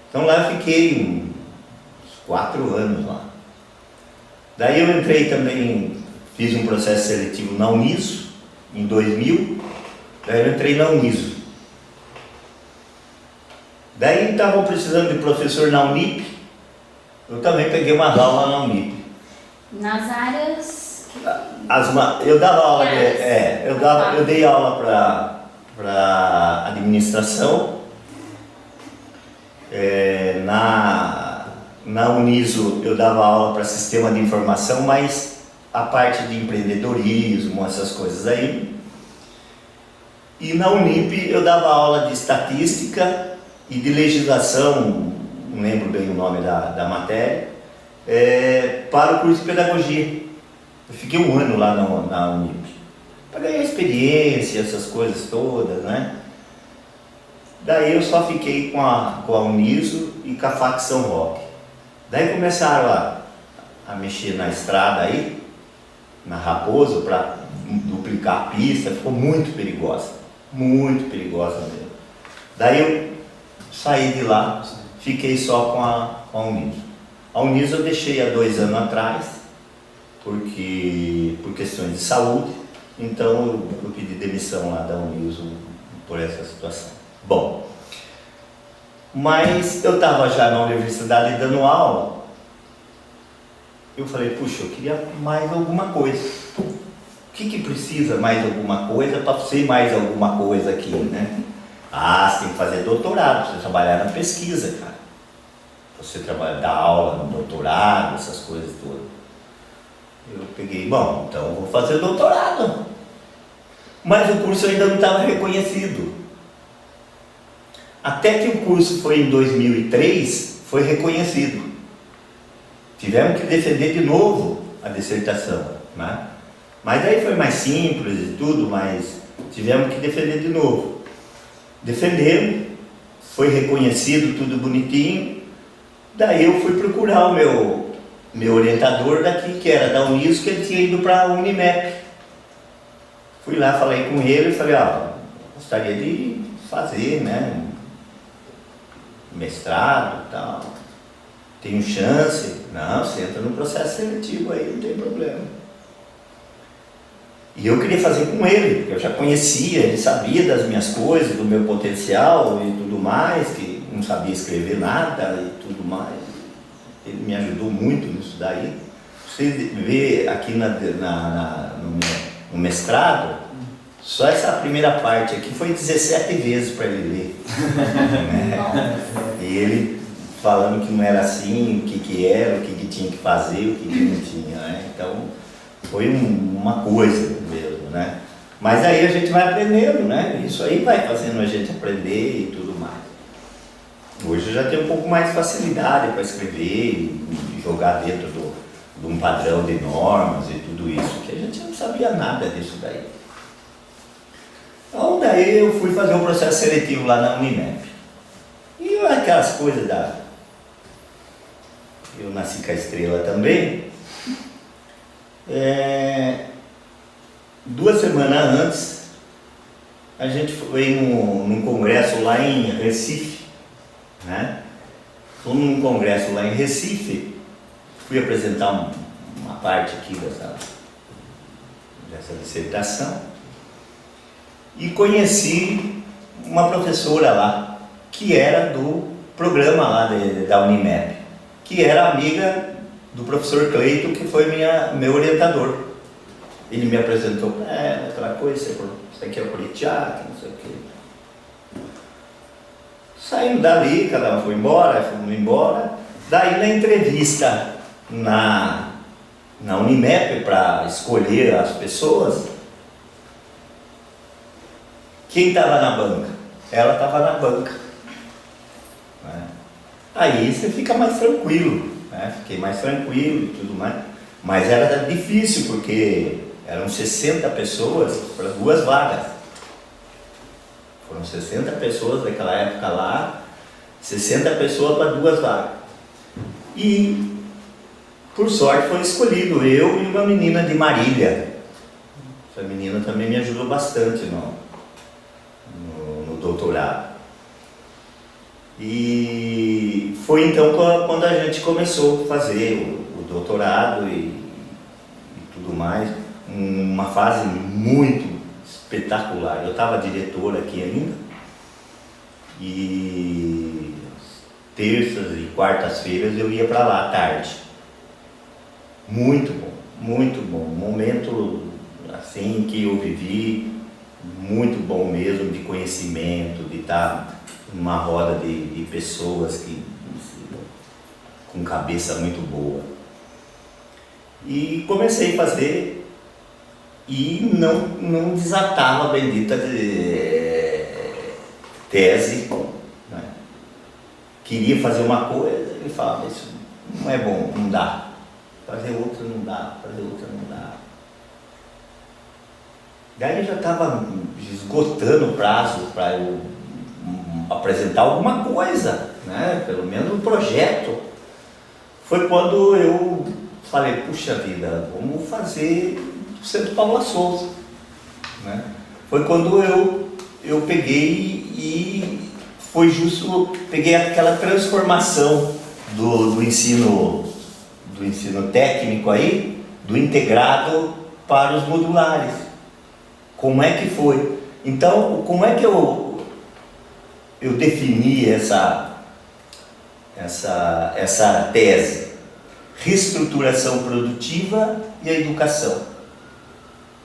Então lá eu fiquei uns 4 anos lá. Daí eu entrei também, fiz um processo seletivo na Uniso, em 2000, daí eu entrei na Uniso. Daí estavam precisando de professor na Unip, eu também peguei uma aula na Unip. Nas áreas... Eu dava aula, eu dei aula para administração, na Uniso eu dava aula para sistema de informação, mas a parte de empreendedorismo, essas coisas aí. E na Unip eu dava aula de estatística e de legislação, não lembro bem o nome da matéria, para o curso de pedagogia. Eu fiquei 1 ano lá na Unip, para ganhar experiência, essas coisas todas, né? Daí eu só fiquei com a Uniso e com a FAC São Roque. Daí começaram a mexer na estrada aí, na Raposo, para duplicar a pista, ficou muito perigosa mesmo. Daí eu saí de lá, fiquei só com a Uniso. A Uniso eu deixei há 2 anos atrás, por questões de saúde, então eu pedi demissão lá da Uniso por essa situação. Bom, mas eu estava já na universidade dando aula, eu falei, puxa, eu queria mais alguma coisa. O que precisa mais alguma coisa para ser mais alguma coisa aqui, né? Você tem que fazer doutorado, você trabalhar na pesquisa, cara. Você dar aula no doutorado, essas coisas todas. Eu peguei, bom, então eu vou fazer doutorado. Mas o curso ainda não estava reconhecido. Até que o curso foi em 2003, foi reconhecido. Tivemos que defender de novo a dissertação, né? Mas aí foi mais simples e tudo, mas tivemos que defender de novo. Defendemos, foi reconhecido tudo bonitinho. Daí eu fui procurar o meu orientador daqui, que era da Unisco, que ele tinha ido para a Unimep. Fui lá, falei com ele e falei, gostaria de fazer, né, mestrado e tal. Tenho chance? Não, você entra no processo seletivo aí, não tem problema. E eu queria fazer com ele, porque eu já conhecia, ele sabia das minhas coisas, do meu potencial e tudo mais, que não sabia escrever nada e tudo mais. Ele me ajudou muito nisso daí. Você vê aqui no mestrado, só essa primeira parte aqui foi 17 vezes para ele ler. Né? E ele falando que não era assim, o que era, o que tinha que fazer, o que não tinha. Né? Então, foi uma coisa mesmo, né? Mas aí a gente vai aprendendo, né? Isso aí vai fazendo a gente aprender e tudo mais. Hoje eu já tenho um pouco mais de facilidade para escrever e jogar dentro de um padrão de normas e tudo isso, que a gente não sabia nada disso daí. Então daí eu fui fazer um processo seletivo lá na Unimep. E aquelas coisas eu nasci com a estrela também. 2 semanas antes, a gente foi num congresso lá em Recife, né? Fomos num congresso lá em Recife, fui apresentar uma parte aqui dessa dissertação e conheci uma professora lá, que era do programa lá da Unimep, que era amiga do professor Cleito, que foi meu orientador. Ele me apresentou para ela, aquela coisa, você quer o teatro, não sei o quê. Saímos dali, cada um foi embora, fomos embora. Daí na entrevista na Unimep para escolher as pessoas, quem estava na banca? Ela estava na banca. Né? Aí você fica mais tranquilo, né? Fiquei mais tranquilo e tudo mais. Mas era difícil porque eram 60 pessoas para 2 vagas. Foram 60 pessoas naquela época lá, 60 pessoas para 2 vagas. E, por sorte, foi escolhido eu e uma menina de Marília. Essa menina também me ajudou bastante no doutorado. E foi então quando a gente começou a fazer o doutorado e tudo mais, uma fase muito espetacular. Eu estava diretor aqui ainda, e terças e quartas-feiras eu ia para lá à tarde. Muito bom, momento assim que eu vivi, muito bom mesmo, de conhecimento, de estar numa roda de pessoas com cabeça muito boa. E comecei a fazer e não desatava a bendita tese, né? Queria fazer uma coisa e falava, isso não é bom, não dá. Fazer outra não dá, fazer outra não dá. Daí eu já estava esgotando o prazo para eu apresentar alguma coisa, né? Pelo menos um projeto. Foi quando eu falei, puxa vida, vamos fazer o Centro Paula Souza, né? Foi quando eu peguei e foi justo, peguei aquela transformação do ensino técnico aí, do integrado para os modulares. Como é que foi? Então, como é que eu defini essa tese? Reestruturação produtiva e a educação.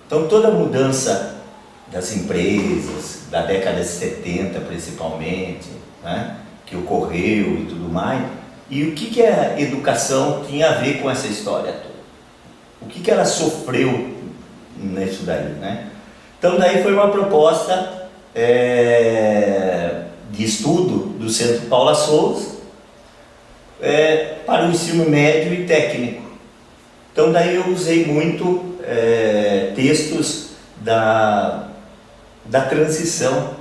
Então, toda a mudança das empresas, da década de 70 principalmente, né, que ocorreu e tudo mais, e o que a educação tinha a ver com essa história toda? O que ela sofreu nisso daí, né? Então daí foi uma proposta de estudo Centro Paula Souza, para o ensino médio e técnico. Então daí eu usei muito textos da transição,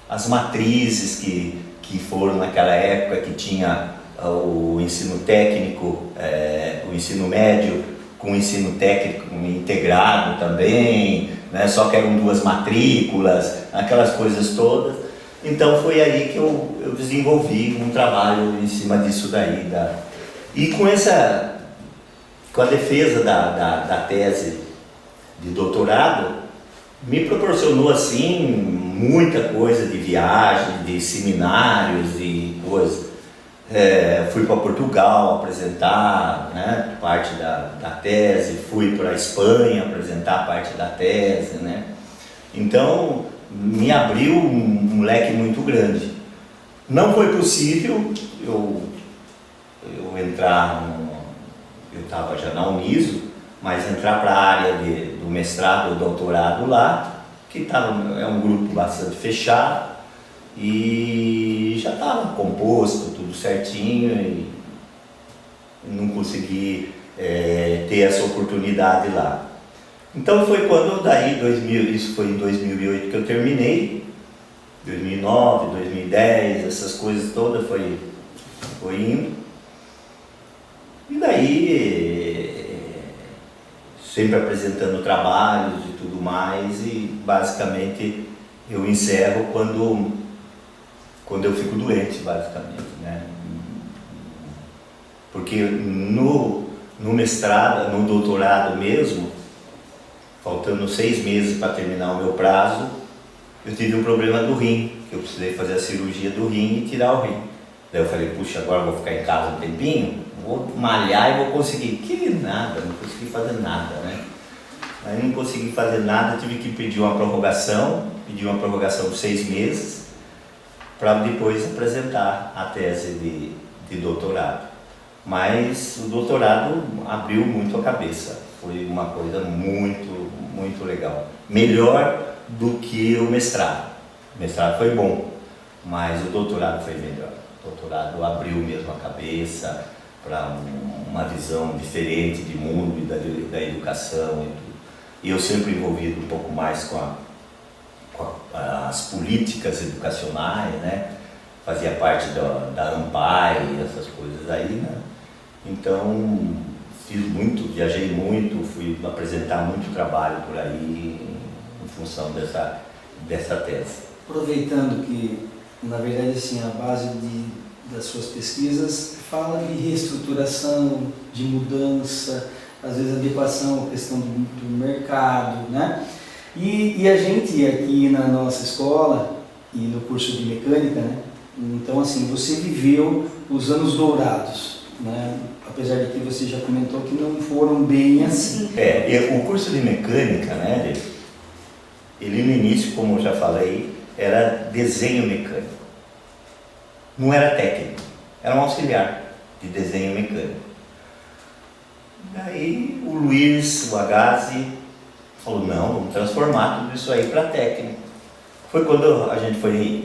as matrizes que foram naquela época, que tinha o ensino técnico, o ensino médio com o ensino técnico integrado também, né? Só que eram 2 matrículas, aquelas coisas todas. Então foi aí que eu desenvolvi um trabalho em cima disso daí. E com a defesa da tese de doutorado, me proporcionou assim muita coisa de viagem, de seminários, de coisas. Fui para Portugal apresentar, né, parte da tese, fui para a Espanha apresentar parte da tese, né? Então me abriu um leque muito grande. Não foi possível eu entrar, eu estava já na Uniso, mas entrar para a área do mestrado ou doutorado lá, que é um grupo bastante fechado, e já estava composto, tudo certinho, e não consegui ter essa oportunidade lá. Então foi quando daí, isso foi em 2008 que eu terminei, 2009, 2010, essas coisas todas foi indo. E daí, sempre apresentando trabalhos e tudo mais, e basicamente eu encerro quando eu fico doente, basicamente, né? Porque no mestrado, no doutorado mesmo, faltando 6 meses para terminar o meu prazo, eu tive um problema do rim, que eu precisei fazer a cirurgia do rim e tirar o rim. Daí eu falei, puxa, agora eu vou ficar em casa um tempinho, vou malhar e vou conseguir. Que nada, não consegui fazer nada, né? Aí não consegui fazer nada, tive que pedir uma prorrogação de 6 meses, para depois apresentar a tese de doutorado. Mas o doutorado abriu muito a cabeça, foi uma coisa muito, muito legal. Melhor do que o mestrado. O mestrado foi bom, mas o doutorado foi melhor. O doutorado abriu mesmo a cabeça para uma visão diferente de mundo e da educação e tudo. E eu sempre envolvido um pouco mais com as políticas educacionais, né? Fazia parte da ANPAE, essas coisas aí, né? Então fiz muito, viajei muito, fui apresentar muito trabalho por aí em função dessa tese. Aproveitando que, na verdade, assim, a base das suas pesquisas fala de reestruturação, de mudança, às vezes adequação à questão do mercado, né? E a gente aqui na nossa escola e no curso de mecânica, né? Então, assim, você viveu os anos dourados, né? Apesar de que você já comentou que não foram bem assim. O curso de mecânica, né, ele no início, como eu já falei, era desenho mecânico. Não era técnico, era um auxiliar de desenho mecânico. Daí o Luiz, o Agazi, falou, não, vamos transformar tudo isso aí para técnico. Foi quando a gente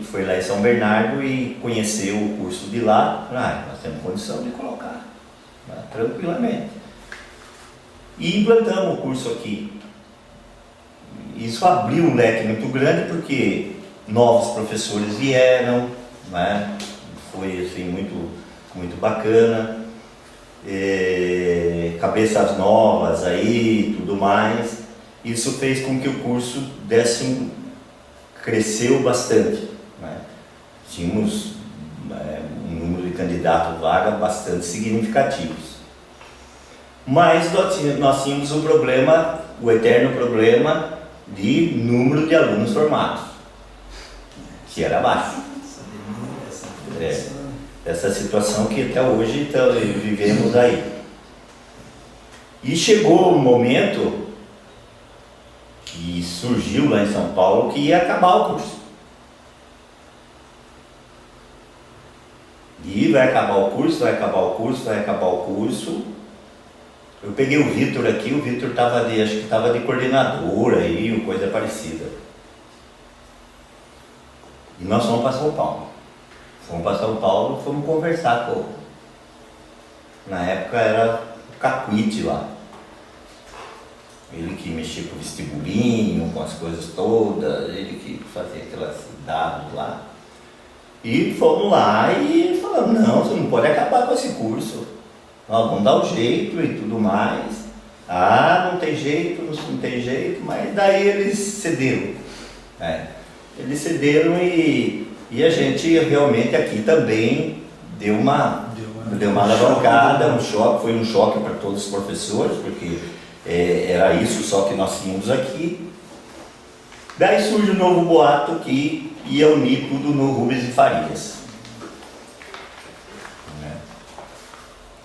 foi lá em São Bernardo e conheceu o curso de lá. Nós temos condição de colocar, né, tranquilamente. E implantamos o curso aqui. Isso abriu um leque muito grande porque novos professores vieram, né? Foi assim, muito, muito bacana. Cabeças novas aí, tudo mais. Isso fez com que o curso cresceu bastante, né? Tínhamos um número de candidatos vaga bastante significativos. Mas nós tínhamos o problema, o eterno problema de número de alunos formados, que era baixo. Essa situação que até hoje vivemos aí. E chegou um momento que surgiu lá em São Paulo que ia acabar o curso. E vai acabar o curso, vai acabar o curso, vai acabar o curso. Eu peguei o Vitor aqui, o Vitor acho que estava de coordenador aí, ou coisa parecida. E nós fomos para São Paulo. Fomos para São Paulo, fomos conversar com... Na época era o Cacuite lá. Ele que mexia com o vestibulinho, com as coisas todas, ele que fazia aquelas dados lá. E fomos lá e falamos, não, você não pode acabar com esse curso. Nós vamos dar um jeito e tudo mais. Ah, não tem jeito, não tem jeito, mas daí eles cederam. Eles cederam e a gente realmente aqui também deu uma alavancada, um choque, foi um choque para todos os professores, porque era isso só que nós tínhamos aqui. Daí surge um novo boato que ia unir tudo no Rubens de Farias.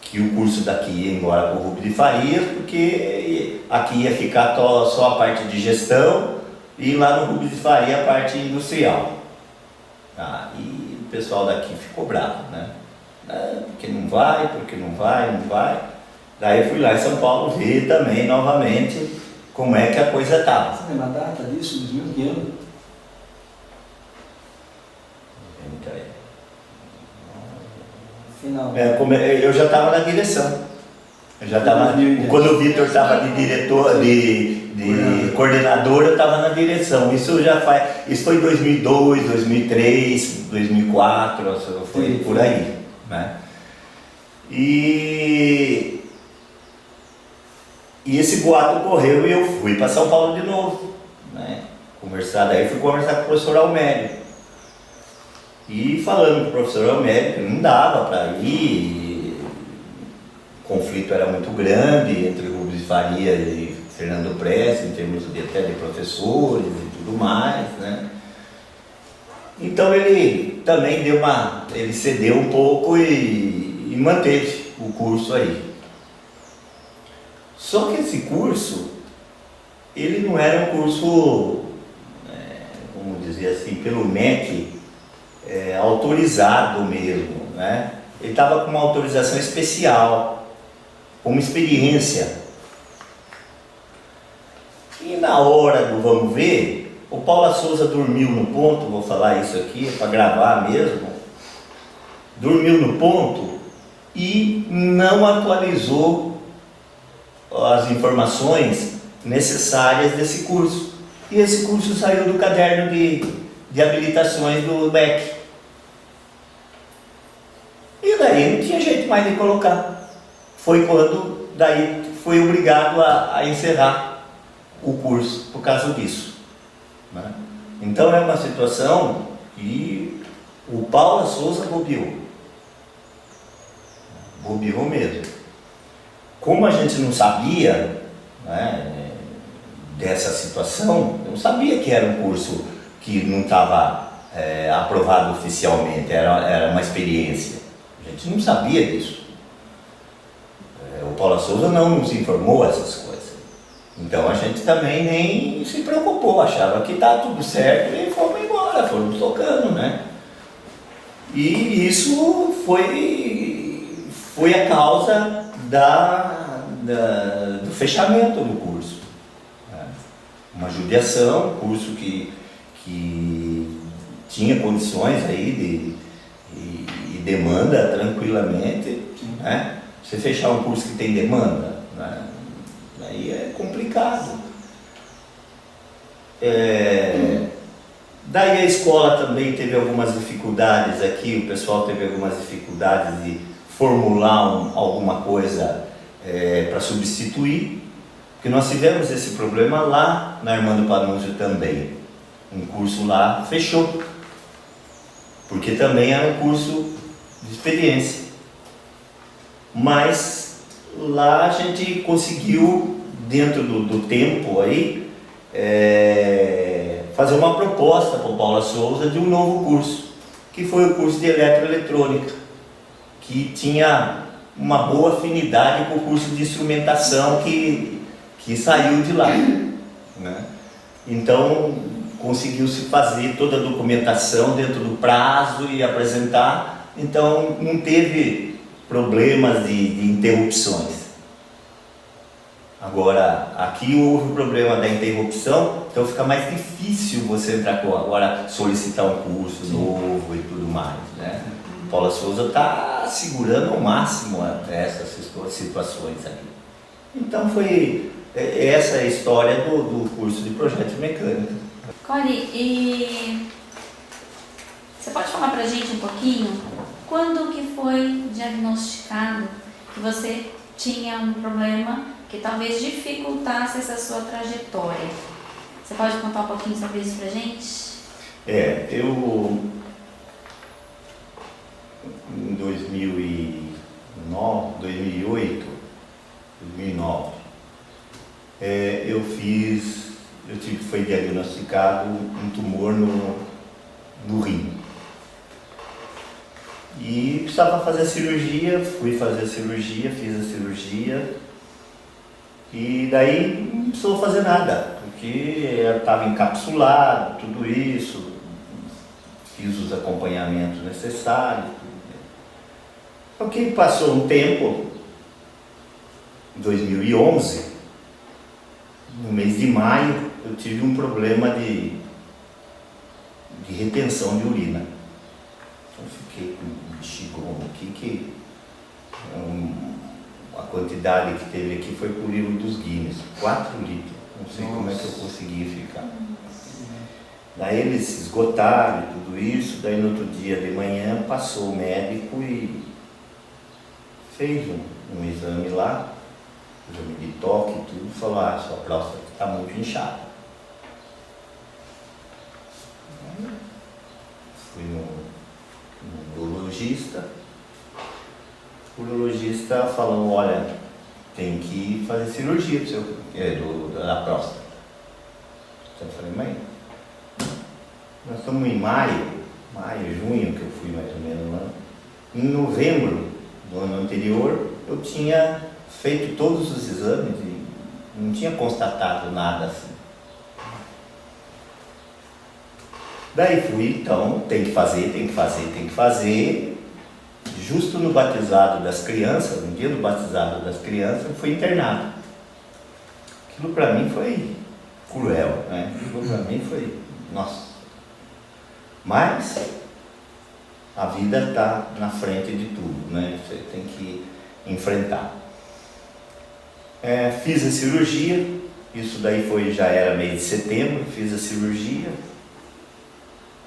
Que o curso daqui ia embora para o Rubens de Farias, porque aqui ia ficar só a parte de gestão e lá no Rubens de Farias a parte industrial. E o pessoal daqui ficou bravo, né? Porque não vai, não vai. Daí eu fui lá em São Paulo ver também novamente como é que a coisa estava. Você lembra a data disso? 2000 que ano? Final. Eu já estava na direção. Quando o Vitor estava de diretor, de coordenador, eu estava na direção. Isso foi em 2002, 2003, 2004, foi por aí, né? E esse boato ocorreu e eu fui para São Paulo de novo, né? Fui conversar com o professor Almério. E falando com o professor Almério, que não dava para ir, o conflito era muito grande entre Rubens de Farias e Fernando Prestes, em termos até de professores e tudo mais, né? Então ele também ele cedeu um pouco e manteve o curso aí. Só que esse curso, ele não era um curso, vamos dizer assim, pelo MEC, autorizado mesmo, né? Ele estava com uma autorização especial, uma experiência. E na hora do vamos ver, o Paula Souza dormiu no ponto, vou falar isso aqui para gravar mesmo, dormiu no ponto e não atualizou as informações necessárias desse curso. E esse curso saiu do caderno de habilitações do MEC. E daí não tinha jeito mais de colocar. Foi quando daí foi obrigado a encerrar o curso por causa disso, né? Então é uma situação que o Paula Souza bobeou mesmo. Como a gente não sabia, né, dessa situação, eu não sabia que era um curso que não estava aprovado oficialmente, era uma experiência. A gente não sabia disso. O Paula Souza não nos informou essas coisas. Então a gente também nem se preocupou, achava que estava tudo certo e fomos embora, fomos tocando, né? E isso foi a causa do fechamento do curso. Uma judiação, curso que tinha condições aí de demanda tranquilamente, né? Você fechar um curso que tem demanda, né? Aí é complicado. Daí a escola também teve algumas dificuldades aqui, o pessoal teve algumas dificuldades de formular alguma coisa para substituir, porque nós tivemos esse problema lá na Armando Panunzio também. Um curso lá fechou, porque também era um curso de experiência. Mas lá a gente conseguiu, dentro do tempo aí, fazer uma proposta para o Paula Souza de um novo curso, que foi o curso de eletroeletrônica, que tinha uma boa afinidade com o curso de instrumentação que saiu de lá, né? Então conseguiu-se fazer toda a documentação dentro do prazo e apresentar, então não teve problemas de interrupções. Agora, aqui houve o problema da interrupção, então fica mais difícil você entrar agora, solicitar um curso novo e tudo mais, né? Paula Souza está segurando ao máximo essas situações aqui. Então foi essa a história do curso de projetos mecânicos. Cole, e você pode falar pra gente um pouquinho quando que foi diagnosticado que você tinha um problema que talvez dificultasse essa sua trajetória? Você pode contar um pouquinho sobre isso pra gente? Eu em 2009, 2008, 2009, foi diagnosticado um tumor no rim. E precisava fazer a cirurgia, fui fazer a cirurgia, fiz a cirurgia e daí não precisou fazer nada, porque eu estava encapsulado, tudo isso, fiz os acompanhamentos necessários. Só que passou um tempo, em 2011, no mês de maio, eu tive um problema de retenção de urina. Eu fiquei com um bexigão aqui que a quantidade que teve aqui foi por livro dos Guinness, 4 litros. Não sei como é que eu consegui ficar. Daí eles se esgotaram e tudo isso, daí no outro dia de manhã passou o médico e fez um exame lá, exame de toque e tudo, falou, sua próstata está muito inchada. Fui no urologista, o urologista falou, olha, tem que fazer cirurgia da próstata. Eu falei, mãe, nós estamos em maio, junho, que eu fui mais ou menos lá. Em novembro do ano anterior, eu tinha feito todos os exames e não tinha constatado nada assim. Daí fui, então, tem que fazer. Justo no batizado das crianças, no dia do batizado das crianças, eu fui internado. Aquilo para mim foi cruel, né? Aquilo para mim foi, nossa. Mas a vida está na frente de tudo, né? Você tem que enfrentar. Fiz a cirurgia, isso daí já era mês de setembro, fiz a cirurgia,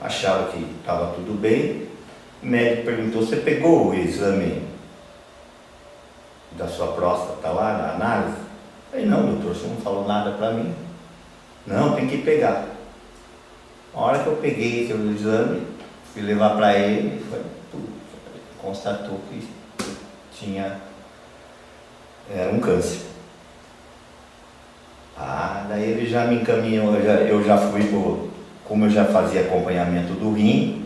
achava que estava tudo bem. O médico perguntou, você pegou o exame da sua próstata lá, na análise? Eu falei, não, doutor, você não falou nada para mim. Não, tem que pegar. A hora que eu peguei o exame, fui levar para ele, constatou que era um câncer. Daí ele já me encaminhou, eu já fui, como eu já fazia acompanhamento do rim,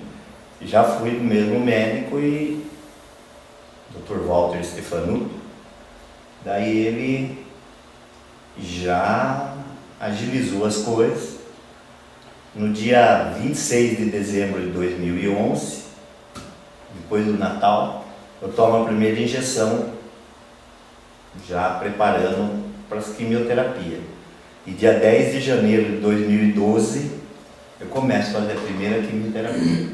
já fui no mesmo médico e Dr. Walter Stefanuto, daí ele já agilizou as coisas. No dia 26 de dezembro de 2011, depois do Natal, eu tomo a primeira injeção, já preparando para as quimioterapias. E dia 10 de janeiro de 2012, eu começo a fazer a primeira quimioterapia.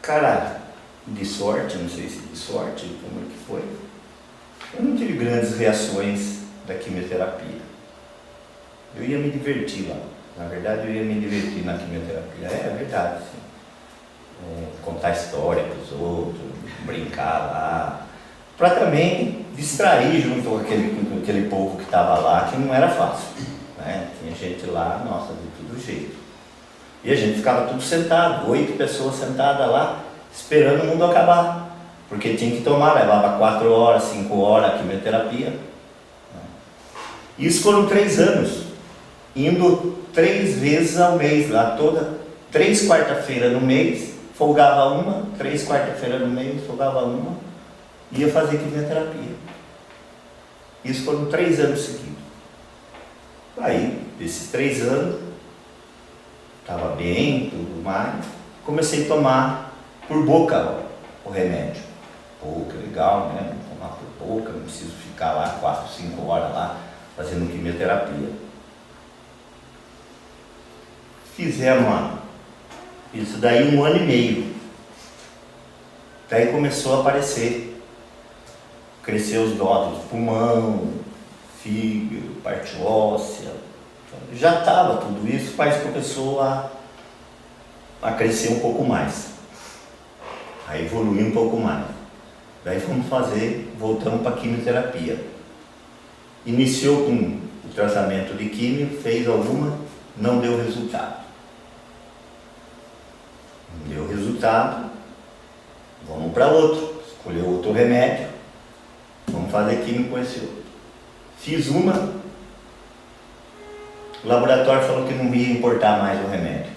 Cara, de sorte, não sei se de sorte, como é que foi, eu não tive grandes reações da quimioterapia. Eu ia me divertir lá. Na verdade, eu ia me divertir na quimioterapia. É verdade, sim. Contar história para os outros, brincar lá, para também distrair junto com aquele povo que estava lá, que não era fácil, né? Tinha gente lá, nossa, de todo jeito. E a gente ficava tudo sentado, 8 pessoas sentadas lá, esperando o mundo acabar, porque tinha que tomar, levava 4 horas, 5 horas a quimioterapia. Isso foram 3 anos, indo 3 vezes ao mês lá, 3 quarta-feiras no mês, folgava uma, 3 quarta-feiras no mês, folgava uma, ia fazer quimioterapia. Isso foram 3 anos seguidos. Aí, desses 3 anos, estava bem, tudo mais, comecei a tomar por boca o remédio. pouco, é legal, né? Não tomar por pouco, não preciso ficar lá 4, 5 horas lá fazendo quimioterapia. Fizemos isso daí 1 ano e meio. Daí começou a aparecer, crescer os nódulos do pulmão, fígado, parte óssea. Já estava tudo isso, mas começou a crescer um pouco mais, a evoluir um pouco mais. Daí voltamos para a quimioterapia. Iniciou com o tratamento de quimio, fez alguma, não deu resultado. Não deu resultado, vamos para outro, escolheu outro remédio, vamos fazer quimio com esse outro. Fiz uma, o laboratório falou que não ia importar mais o remédio.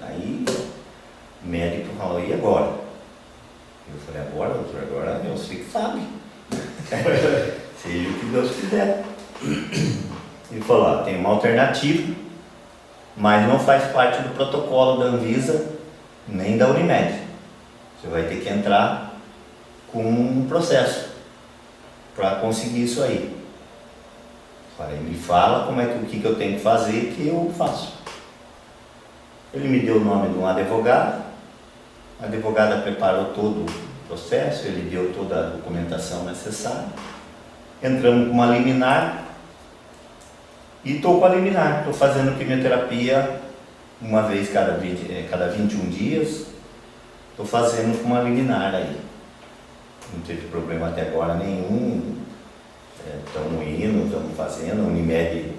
Aí o médico falou, e agora? Eu falei, agora, doutor, agora eu sei que sabe. Seja o que Deus quiser. Ele falou, tem uma alternativa, mas não faz parte do protocolo da Anvisa nem da Unimed. Você vai ter que entrar com um processo para conseguir isso aí. Falei, me fala o que eu tenho que fazer, que eu faço. Ele me deu o nome de um advogado, a advogada preparou todo o processo, ele deu toda a documentação necessária. Entramos com uma liminar e estou com a liminar. Estou fazendo quimioterapia uma vez cada 21 dias. Estou fazendo com uma liminar aí. Não teve problema até agora nenhum. Estamos indo, estamos fazendo. A Unimed,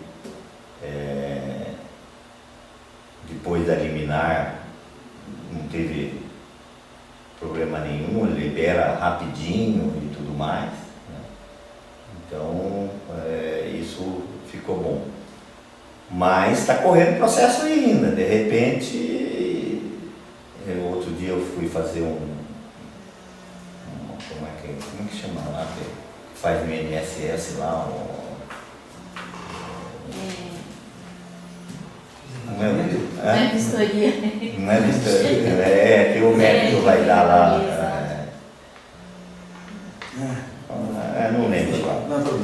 depois da liminar, não teve problema nenhum, libera rapidinho e tudo mais, né? Então, isso ficou bom. Mas está correndo o processo ainda. De repente, outro dia eu fui fazer como é que chama lá, que faz no INSS lá, não é vistoria. Não é vistoria, que o médico vai dar lá. Não lembro agora.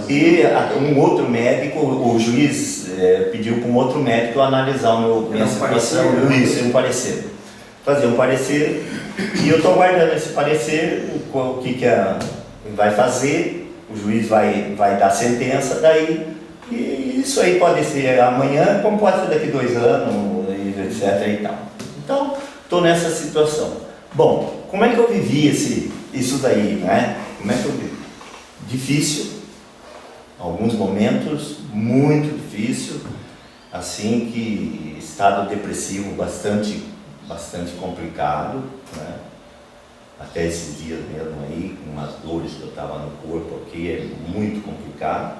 E um outro médico, o juiz pediu para um outro médico analisar minha situação. Isso, um parecer. Fazer um parecer, e eu estou aguardando esse parecer, o que vai fazer, o juiz vai dar sentença, daí, e isso aí pode ser amanhã, como pode ser daqui 2 anos, etc. e tal. Então, estou nessa situação. Bom, como é que eu vivi isso daí, né? Como é que eu vivi? Difícil, alguns momentos, muito difícil, assim que estado depressivo bastante complicado, né? Até esses dias mesmo aí, com umas dores que eu estava no corpo aqui, é muito complicado.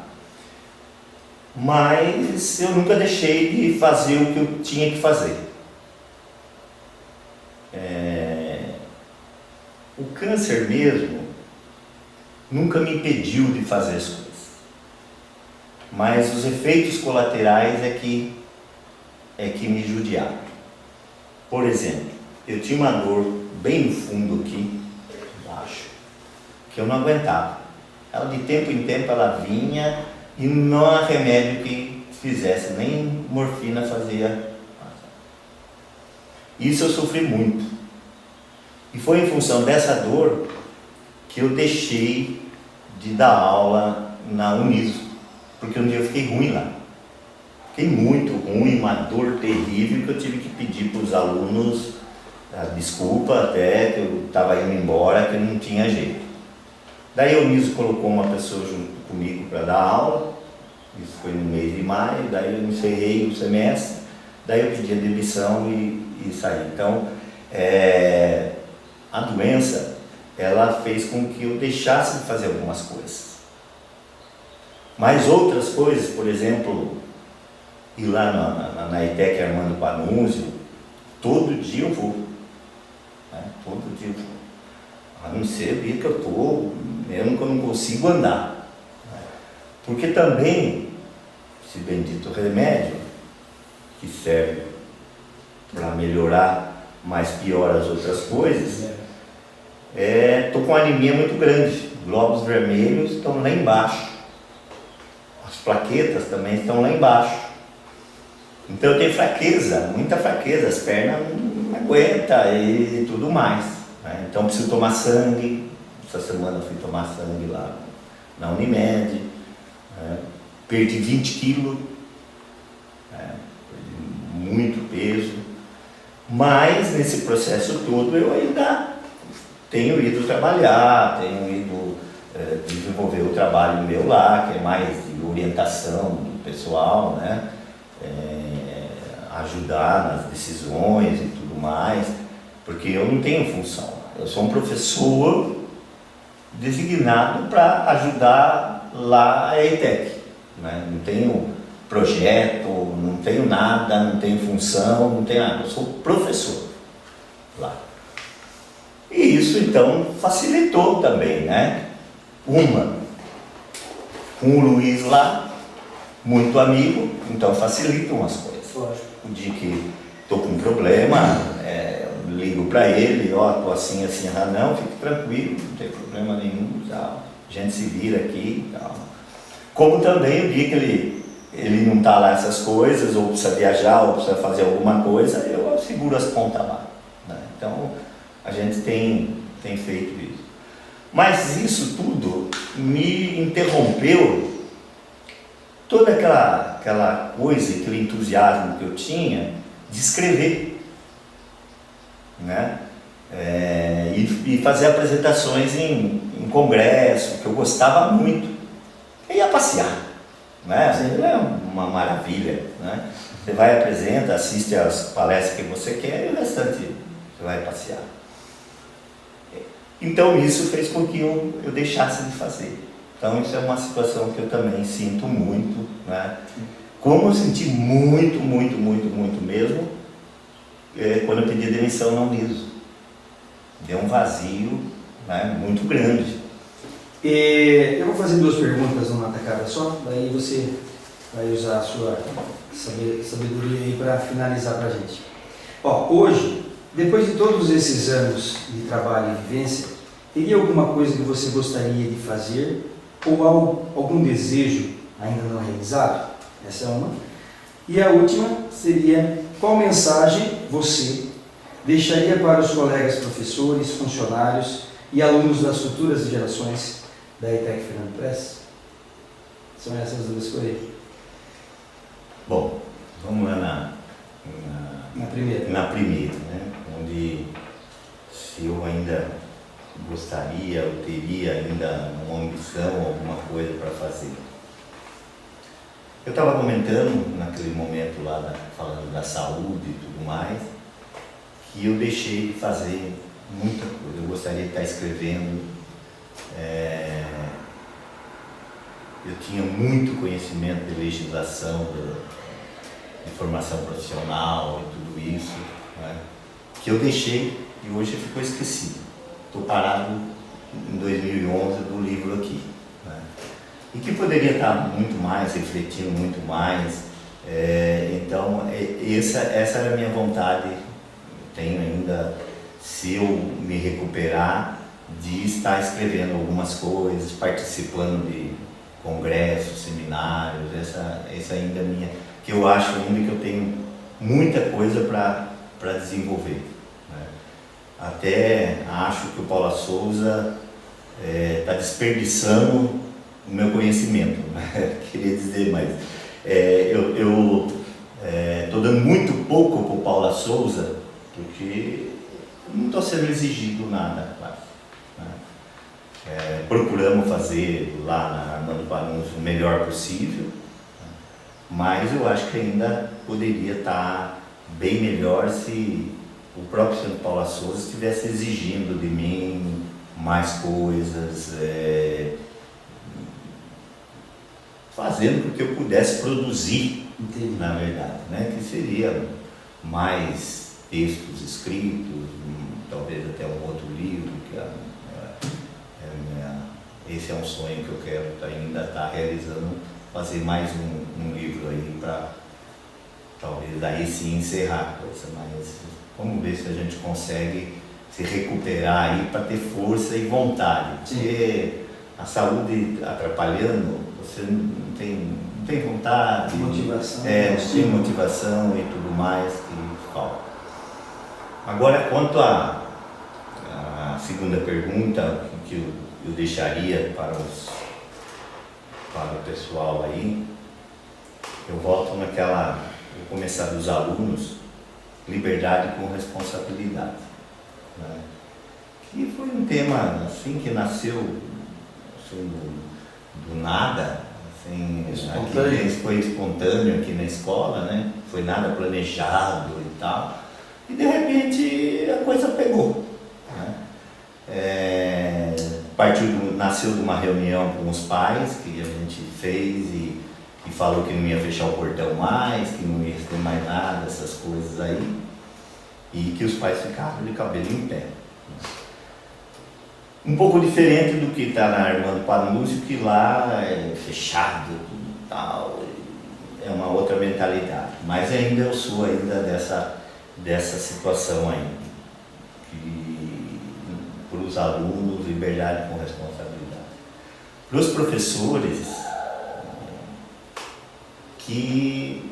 Mas eu nunca deixei de fazer o que eu tinha que fazer. O câncer mesmo nunca me impediu de fazer as coisas. Mas os efeitos colaterais é que me judiaram. Por exemplo, eu tinha uma dor bem no fundo aqui, embaixo, que eu não aguentava. Ela de tempo em tempo ela vinha e não há remédio que fizesse, nem morfina fazia. Isso eu sofri muito. E foi em função dessa dor que eu deixei de dar aula na Uniso, porque um dia eu fiquei ruim lá. Fiquei muito ruim, uma dor terrível, que eu tive que pedir para os alunos desculpa até, que eu estava indo embora, que não tinha jeito. Daí a Uniso colocou uma pessoa junto comigo para dar aula, isso foi no mês de maio, daí eu encerrei o semestre, daí eu pedi a demissão e saí. Então, a doença, ela fez com que eu deixasse de fazer algumas coisas. Mas outras coisas, por exemplo, ir lá na ETEC Armando Panunzio, todo dia eu vou. Né? Todo dia eu vou. A não ser o dia que eu estou, mesmo que eu não consigo andar. Né? Porque também, esse bendito remédio, que serve para melhorar mas piora as outras coisas, estou com uma anemia muito grande. Glóbulos vermelhos estão lá embaixo. As plaquetas também estão lá embaixo. Então eu tenho fraqueza, muita fraqueza, as pernas não aguentam e tudo mais, né? Então preciso tomar sangue. Essa semana eu fui tomar sangue lá na Unimed, né? Perdi 20 quilos, né? Perdi muito peso, mas nesse processo todo eu ainda tenho ido trabalhar, tenho ido desenvolver o trabalho meu lá, que é mais de orientação do pessoal, né? Ajudar nas decisões e tudo mais, porque eu não tenho função. Eu sou um professor designado para ajudar lá a ETEC, né? Não tenho projeto, não tenho nada, não tenho função, não tenho nada. Eu sou professor lá. E isso então facilitou também, né? Com o Luiz lá, muito amigo, então facilitam as coisas. O dia que estou com um problema, eu ligo para ele, estou assim, assim, não, fique tranquilo, não tem problema nenhum, tal. A gente se vira aqui, tal. Como também o dia que ele não está lá essas coisas, ou precisa viajar, ou precisa fazer alguma coisa, eu seguro as pontas lá, né? Então a gente tem feito isso. Mas isso tudo me interrompeu toda aquela coisa, aquele entusiasmo que eu tinha de escrever, né? E fazer apresentações em congresso, que eu gostava muito. Eu ia passear, né? É uma maravilha, né? Você vai, apresenta, assiste as palestras que você quer e o restante você vai passear. Então isso fez com que eu deixasse de fazer. Então isso é uma situação que eu também sinto muito, né? Como eu senti muito mesmo, quando eu pedi a demissão na Uniso. Deu um vazio, né, muito grande. Eu vou fazer 2 perguntas numa tacada só, daí você vai usar a sua sabedoria aí para finalizar para a gente. Hoje, depois de todos esses anos de trabalho e vivência, teria alguma coisa que você gostaria de fazer ou algum desejo ainda não realizado? Essa é uma. E a última seria: qual mensagem você deixaria para os colegas professores, funcionários e alunos das futuras gerações da ETEC Fernando Prestes? São essas 2 coisas. Bom, vamos lá na primeira. Na primeira, né? Onde se eu ainda gostaria, ou teria ainda uma ambição, alguma coisa para fazer. Eu estava comentando naquele momento lá, falando da saúde e tudo mais, que eu deixei de fazer muita coisa. Eu gostaria de estar escrevendo. Eu tinha muito conhecimento de legislação, de formação profissional e tudo isso, né? Que eu deixei e hoje ficou esquecido. Estou parado em 2011 do livro aqui, né? E que poderia estar muito mais, refletindo muito mais. Então, essa era a minha vontade. Tenho ainda, se eu me recuperar, de estar escrevendo algumas coisas, participando de congressos, seminários. Essa ainda é minha, que eu acho ainda que eu tenho muita coisa para desenvolver, né? Até acho que o Paula Souza está desperdiçando o meu conhecimento, né? Queria dizer, mas eu estou dando muito pouco para o Paula Souza, porque não estou sendo exigido nada, claro, né? Procuramos fazer lá na Armando Baruns o melhor possível, né? Mas eu acho que ainda poderia estar bem melhor se o próprio Sr. Paula Souza estivesse exigindo de mim mais coisas, fazendo com que eu pudesse produzir. Entendi. Na verdade, né? Que seria mais textos escritos, talvez até um outro livro, esse é um sonho que eu quero ainda estar realizando, fazer mais um livro aí talvez aí sim encerrar a coisa, mas vamos ver se a gente consegue se recuperar aí para ter força e vontade. Porque a saúde atrapalhando, você não tem vontade, Motivação. não tem motivação e tudo mais que falta. Agora, quanto à segunda pergunta que eu deixaria para o pessoal aí, eu volto naquela, vou começar dos alunos, liberdade com responsabilidade, né? Que foi um tema assim que nasceu assim, do nada, assim, aqui foi espontâneo aqui na escola, né? Foi nada planejado e tal, e de repente a coisa pegou, né? Nasceu de uma reunião com os pais que a gente fez e falou que não ia fechar o portão mais, que não ia ter mais nada, essas coisas aí, e que os pais ficaram de cabelo em pé. Um pouco diferente do que está na Armando Panúzio, que lá é fechado tudo e tal, é uma outra mentalidade, mas ainda eu sou ainda dessa situação aí, que para os alunos, liberdade com responsabilidade. Para os professores, que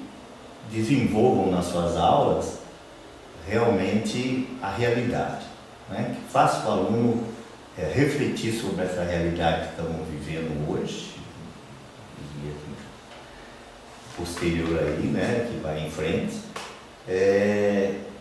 desenvolvam nas suas aulas realmente a realidade, né? Que faça o aluno refletir sobre essa realidade que estamos vivendo hoje, e posterior aí, né, que vai em frente,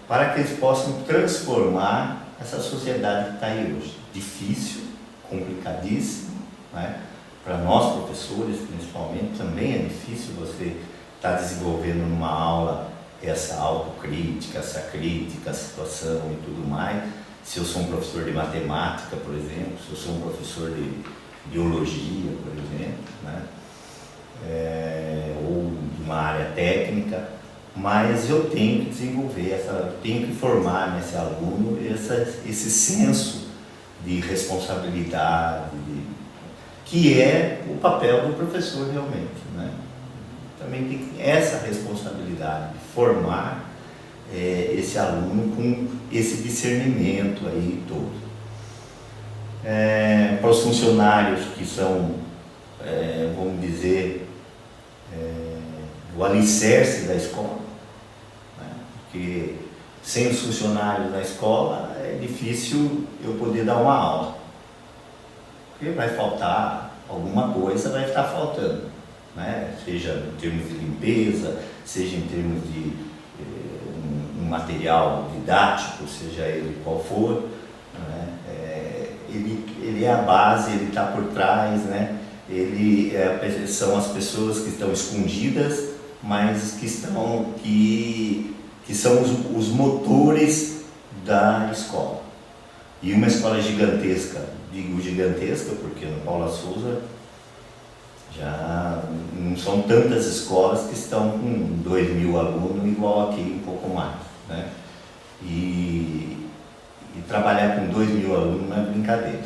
para que eles possam transformar essa sociedade que está aí hoje. Difícil, complicadíssimo, né? Para nós professores, principalmente, também é difícil você estar desenvolvendo numa aula essa autocrítica, essa crítica à situação e tudo mais. Se eu sou um professor de matemática, por exemplo, se eu sou um professor de biologia, por exemplo, né? Ou de uma área técnica, mas eu tenho que desenvolver, eu tenho que formar nesse aluno esse senso de responsabilidade, que é o papel do professor realmente, né? Também tem essa responsabilidade de formar esse aluno com esse discernimento aí todo. Para os funcionários que são, vamos dizer, o alicerce da escola, né? Porque sem os funcionários da escola é difícil eu poder dar uma aula. Porque vai faltar alguma coisa, vai estar faltando, né? Seja em termos de limpeza, seja em termos de um material didático, seja ele qual for, né? Ele é a base, ele está por trás, né? São as pessoas que estão escondidas, mas que são os motores da escola. E uma escola gigantesca, digo gigantesca porque no Paula Souza já não são tantas escolas que estão com 2.000 alunos, igual aqui, um pouco mais, né? E trabalhar com 2.000 alunos não é brincadeira, né?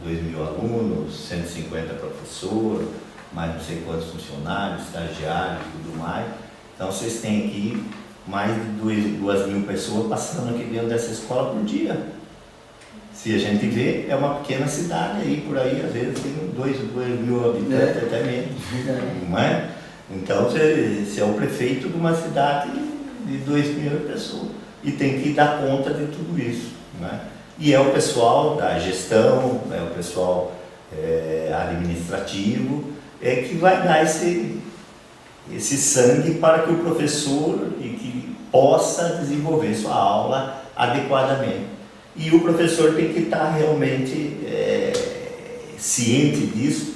2.000 alunos, 150 professores, mais não sei quantos funcionários, estagiários e tudo mais. Então vocês têm aqui mais de 2.000 pessoas passando aqui dentro dessa escola por dia. Se a gente vê, é uma pequena cidade aí, por aí, às vezes tem 2.000 habitantes, até menos, não é? Então você é o prefeito de uma cidade de 2.000 pessoas e tem que dar conta de tudo isso, né? E é o pessoal da gestão, é o pessoal administrativo, que vai dar esse sangue para que o professor que possa desenvolver sua aula adequadamente. E o professor tem que estar realmente ciente disso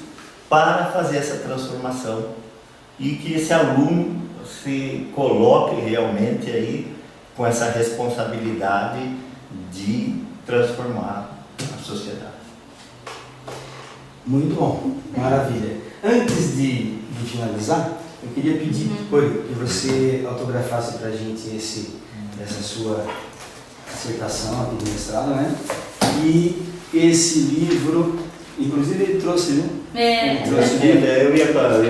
para fazer essa transformação e que esse aluno se coloque realmente aí com essa responsabilidade de transformar a sociedade. Muito bom, maravilha. Antes de finalizar, eu queria pedir que você autografasse para a gente essa sua dissertação aqui do mestrado, né? E esse livro, inclusive ele trouxe, viu? Eu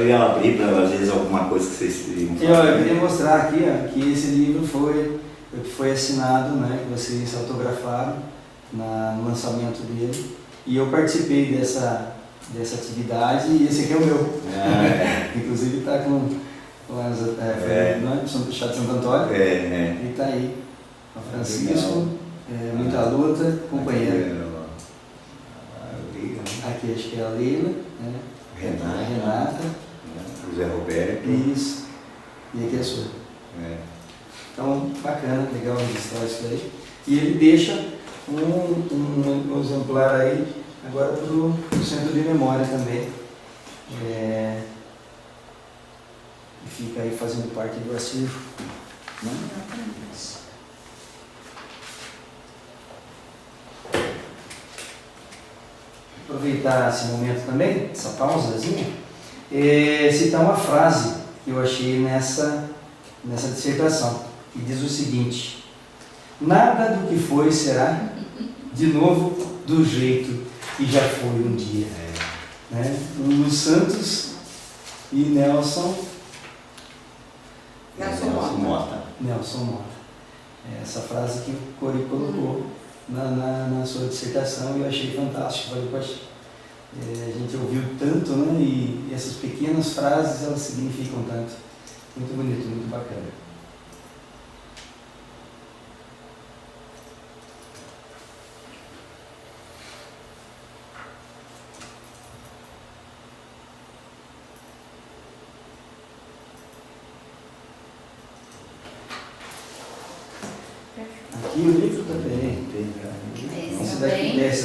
ia abrir para às vezes alguma coisa que vocês iriam falar. Eu queria mostrar aqui ó, que esse livro foi assinado, né, que vocês autografaram no lançamento dele. E eu participei dessa atividade e esse aqui é o meu. Inclusive está com o Chá de Santo Antônio. E está aí. O Francisco, muita luta, companheiro. Aqui acho que é a Leila, né? Renata. José Roberto. Isso. E aqui é a sua. Então, bacana, legal registrar isso daí. E ele deixa um exemplar aí, agora para o Centro de Memória também. E fica aí fazendo parte do acervo. Né? Aproveitar esse momento também, essa pausazinha, citar uma frase que eu achei nessa dissertação, que diz o seguinte: nada do que foi será de novo do jeito que já foi um dia. Né? Lulu Santos e Nelson Mota. Essa frase que o Cori colocou na sua dissertação e eu achei fantástico. Falei, poxa, a gente ouviu tanto, né? E essas pequenas frases, elas significam tanto. Muito bonito, muito bacana. Aqui o livro também tem. Esse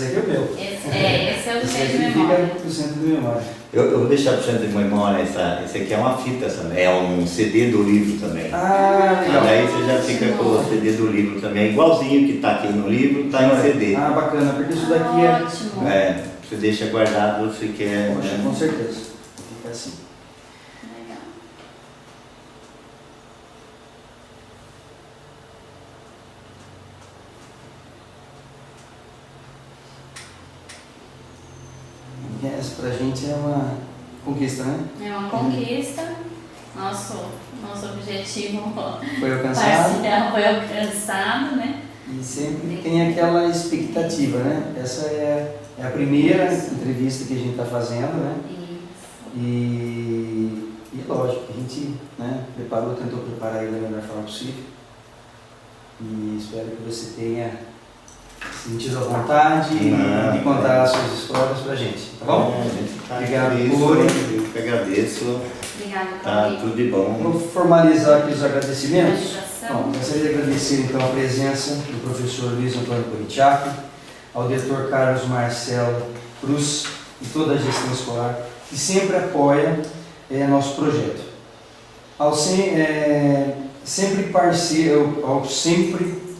daqui é o meu. Esse é o do Centro de Fica Memória. pro Centro de Memória. Eu vou deixar para o Centro de Memória, esse aqui é uma fita também, é um CD do livro também. Legal. Daí você já fica com o CD do livro também, igualzinho que está aqui no livro, está em CD. Bacana, porque isso daqui é... Ótimo. Você deixa guardado se quer. Poxa, com certeza. Fica assim. Legal. Essa pra gente é uma conquista, né? É uma conquista. Nosso objetivo Foi alcançado. parcial foi alcançado, né? E sempre tem aquela expectativa, né? Essa é a primeira entrevista que a gente está fazendo, né? Isso. E lógico, a gente, né, tentou preparar ele da melhor forma possível. E espero que você tenha sentido a vontade de contar as suas histórias pra gente, tá bom? Obrigado, Cori. Eu que agradeço. Obrigada, Tá Cori. tudo de bom. Vou formalizar aqui os agradecimentos. Finalização. Bom, gostaria de agradecer então a presença do professor Luiz Antônio Coritiaco, ao diretor Carlos Marcelo Cruz e toda a gestão escolar, que sempre apoia nosso projeto. Ao sempre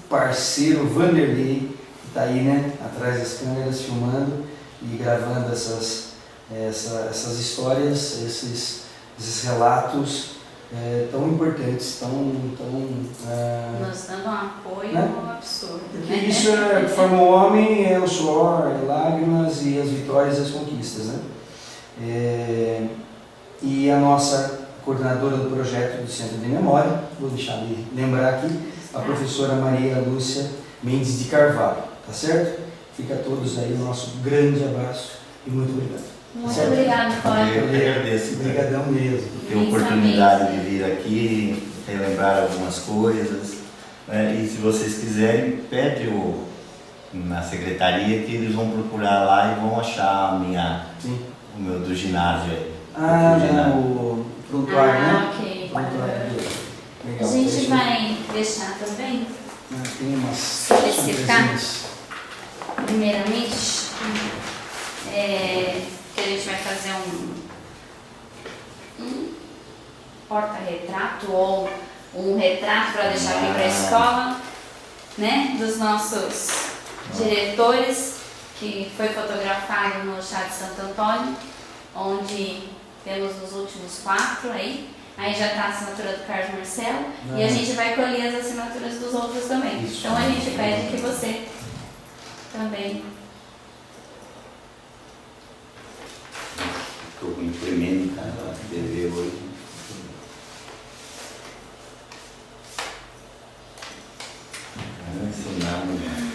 parceiro Vanderlei, que está aí, né, atrás das câmeras, filmando e gravando essas histórias, esses relatos tão importantes, Nos dando um apoio né? absurdo. Porque Né? isso que forma o homem, é o suor, é lágrimas e as vitórias e as conquistas, né? E a nossa coordenadora do projeto do Centro de Memória, vou deixar de lembrar aqui, a professora Maria Lúcia Mendes de Carvalho, tá certo? Fica a todos aí o nosso grande abraço e muito obrigado. Muito Certo? obrigada, Cori. Eu que agradeço. Obrigadão mesmo. Ter a oportunidade de vir aqui, relembrar algumas coisas. Né? E se vocês quiserem, pede na secretaria que eles vão procurar lá e vão achar o meu do ginásio aí. O prontuário, né? Ok. Prontuário. Legal. A gente vai deixar também, Tem umas solicitar, surpresinhas. primeiramente, que a gente vai fazer um porta-retrato ou um retrato para deixar aqui para a escola, né, dos nossos diretores, que foi fotografado no Chá de Santo Antônio, onde temos os últimos 4 aí já está a assinatura do Carlos Marcelo e a gente vai colher as assinaturas dos outros também. Isso. Então a gente pede que você também tremendo, cara, ela bebeu hoje. Ensinado, né?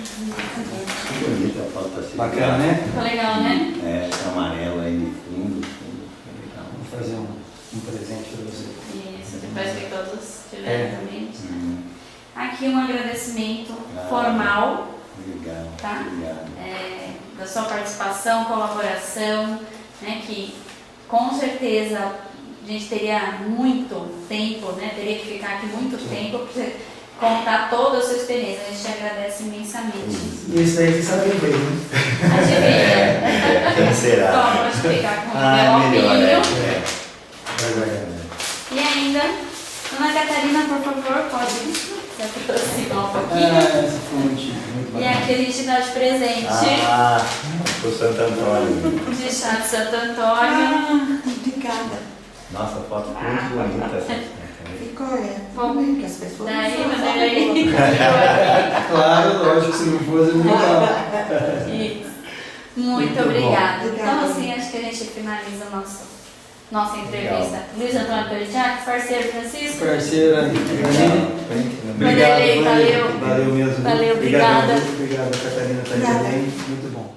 Que bonita a foto assim. Bacana, né? Ficou legal, né? É, esse amarelo aí de fundo, legal. Vou fazer um presente para você. Isso, depois que todos tiverem também. Uhum. Aqui um agradecimento formal, Obrigado. tá? Obrigado. Da sua participação, colaboração, né, que com certeza a gente teria muito tempo, né, teria que ficar aqui muito tempo para você contar toda a sua experiência. A gente te agradece imensamente. E esse daí você sabe bem, né? Adivinha? Quem será? Então, pode ficar com o Melhor, envelopinho. é. E ainda, Ana Catarina, por favor, pode se aproximar um pouquinho. Essa foi muito E bacana. aqui a gente dá de presente Pro Santo Antônio. de chá de Santo Antônio. Obrigada. Nossa, foto muito bonita essa. Ficou, é. Vamos. Que as pessoas Daí, não mas sabem daí. Claro, lógico, se não fosse, não dava. Isso. Muito Muito bom. obrigada. Obrigada. Então, assim, acho que a gente finaliza nossa entrevista. Luiz Antônio Peritiac, parceiro Francisco. Parceira, Vanderlei, valeu. Valeu mesmo. Valeu, Obrigadão, obrigada. Obrigado, Catarina, tá aí Nada. também. Muito bom.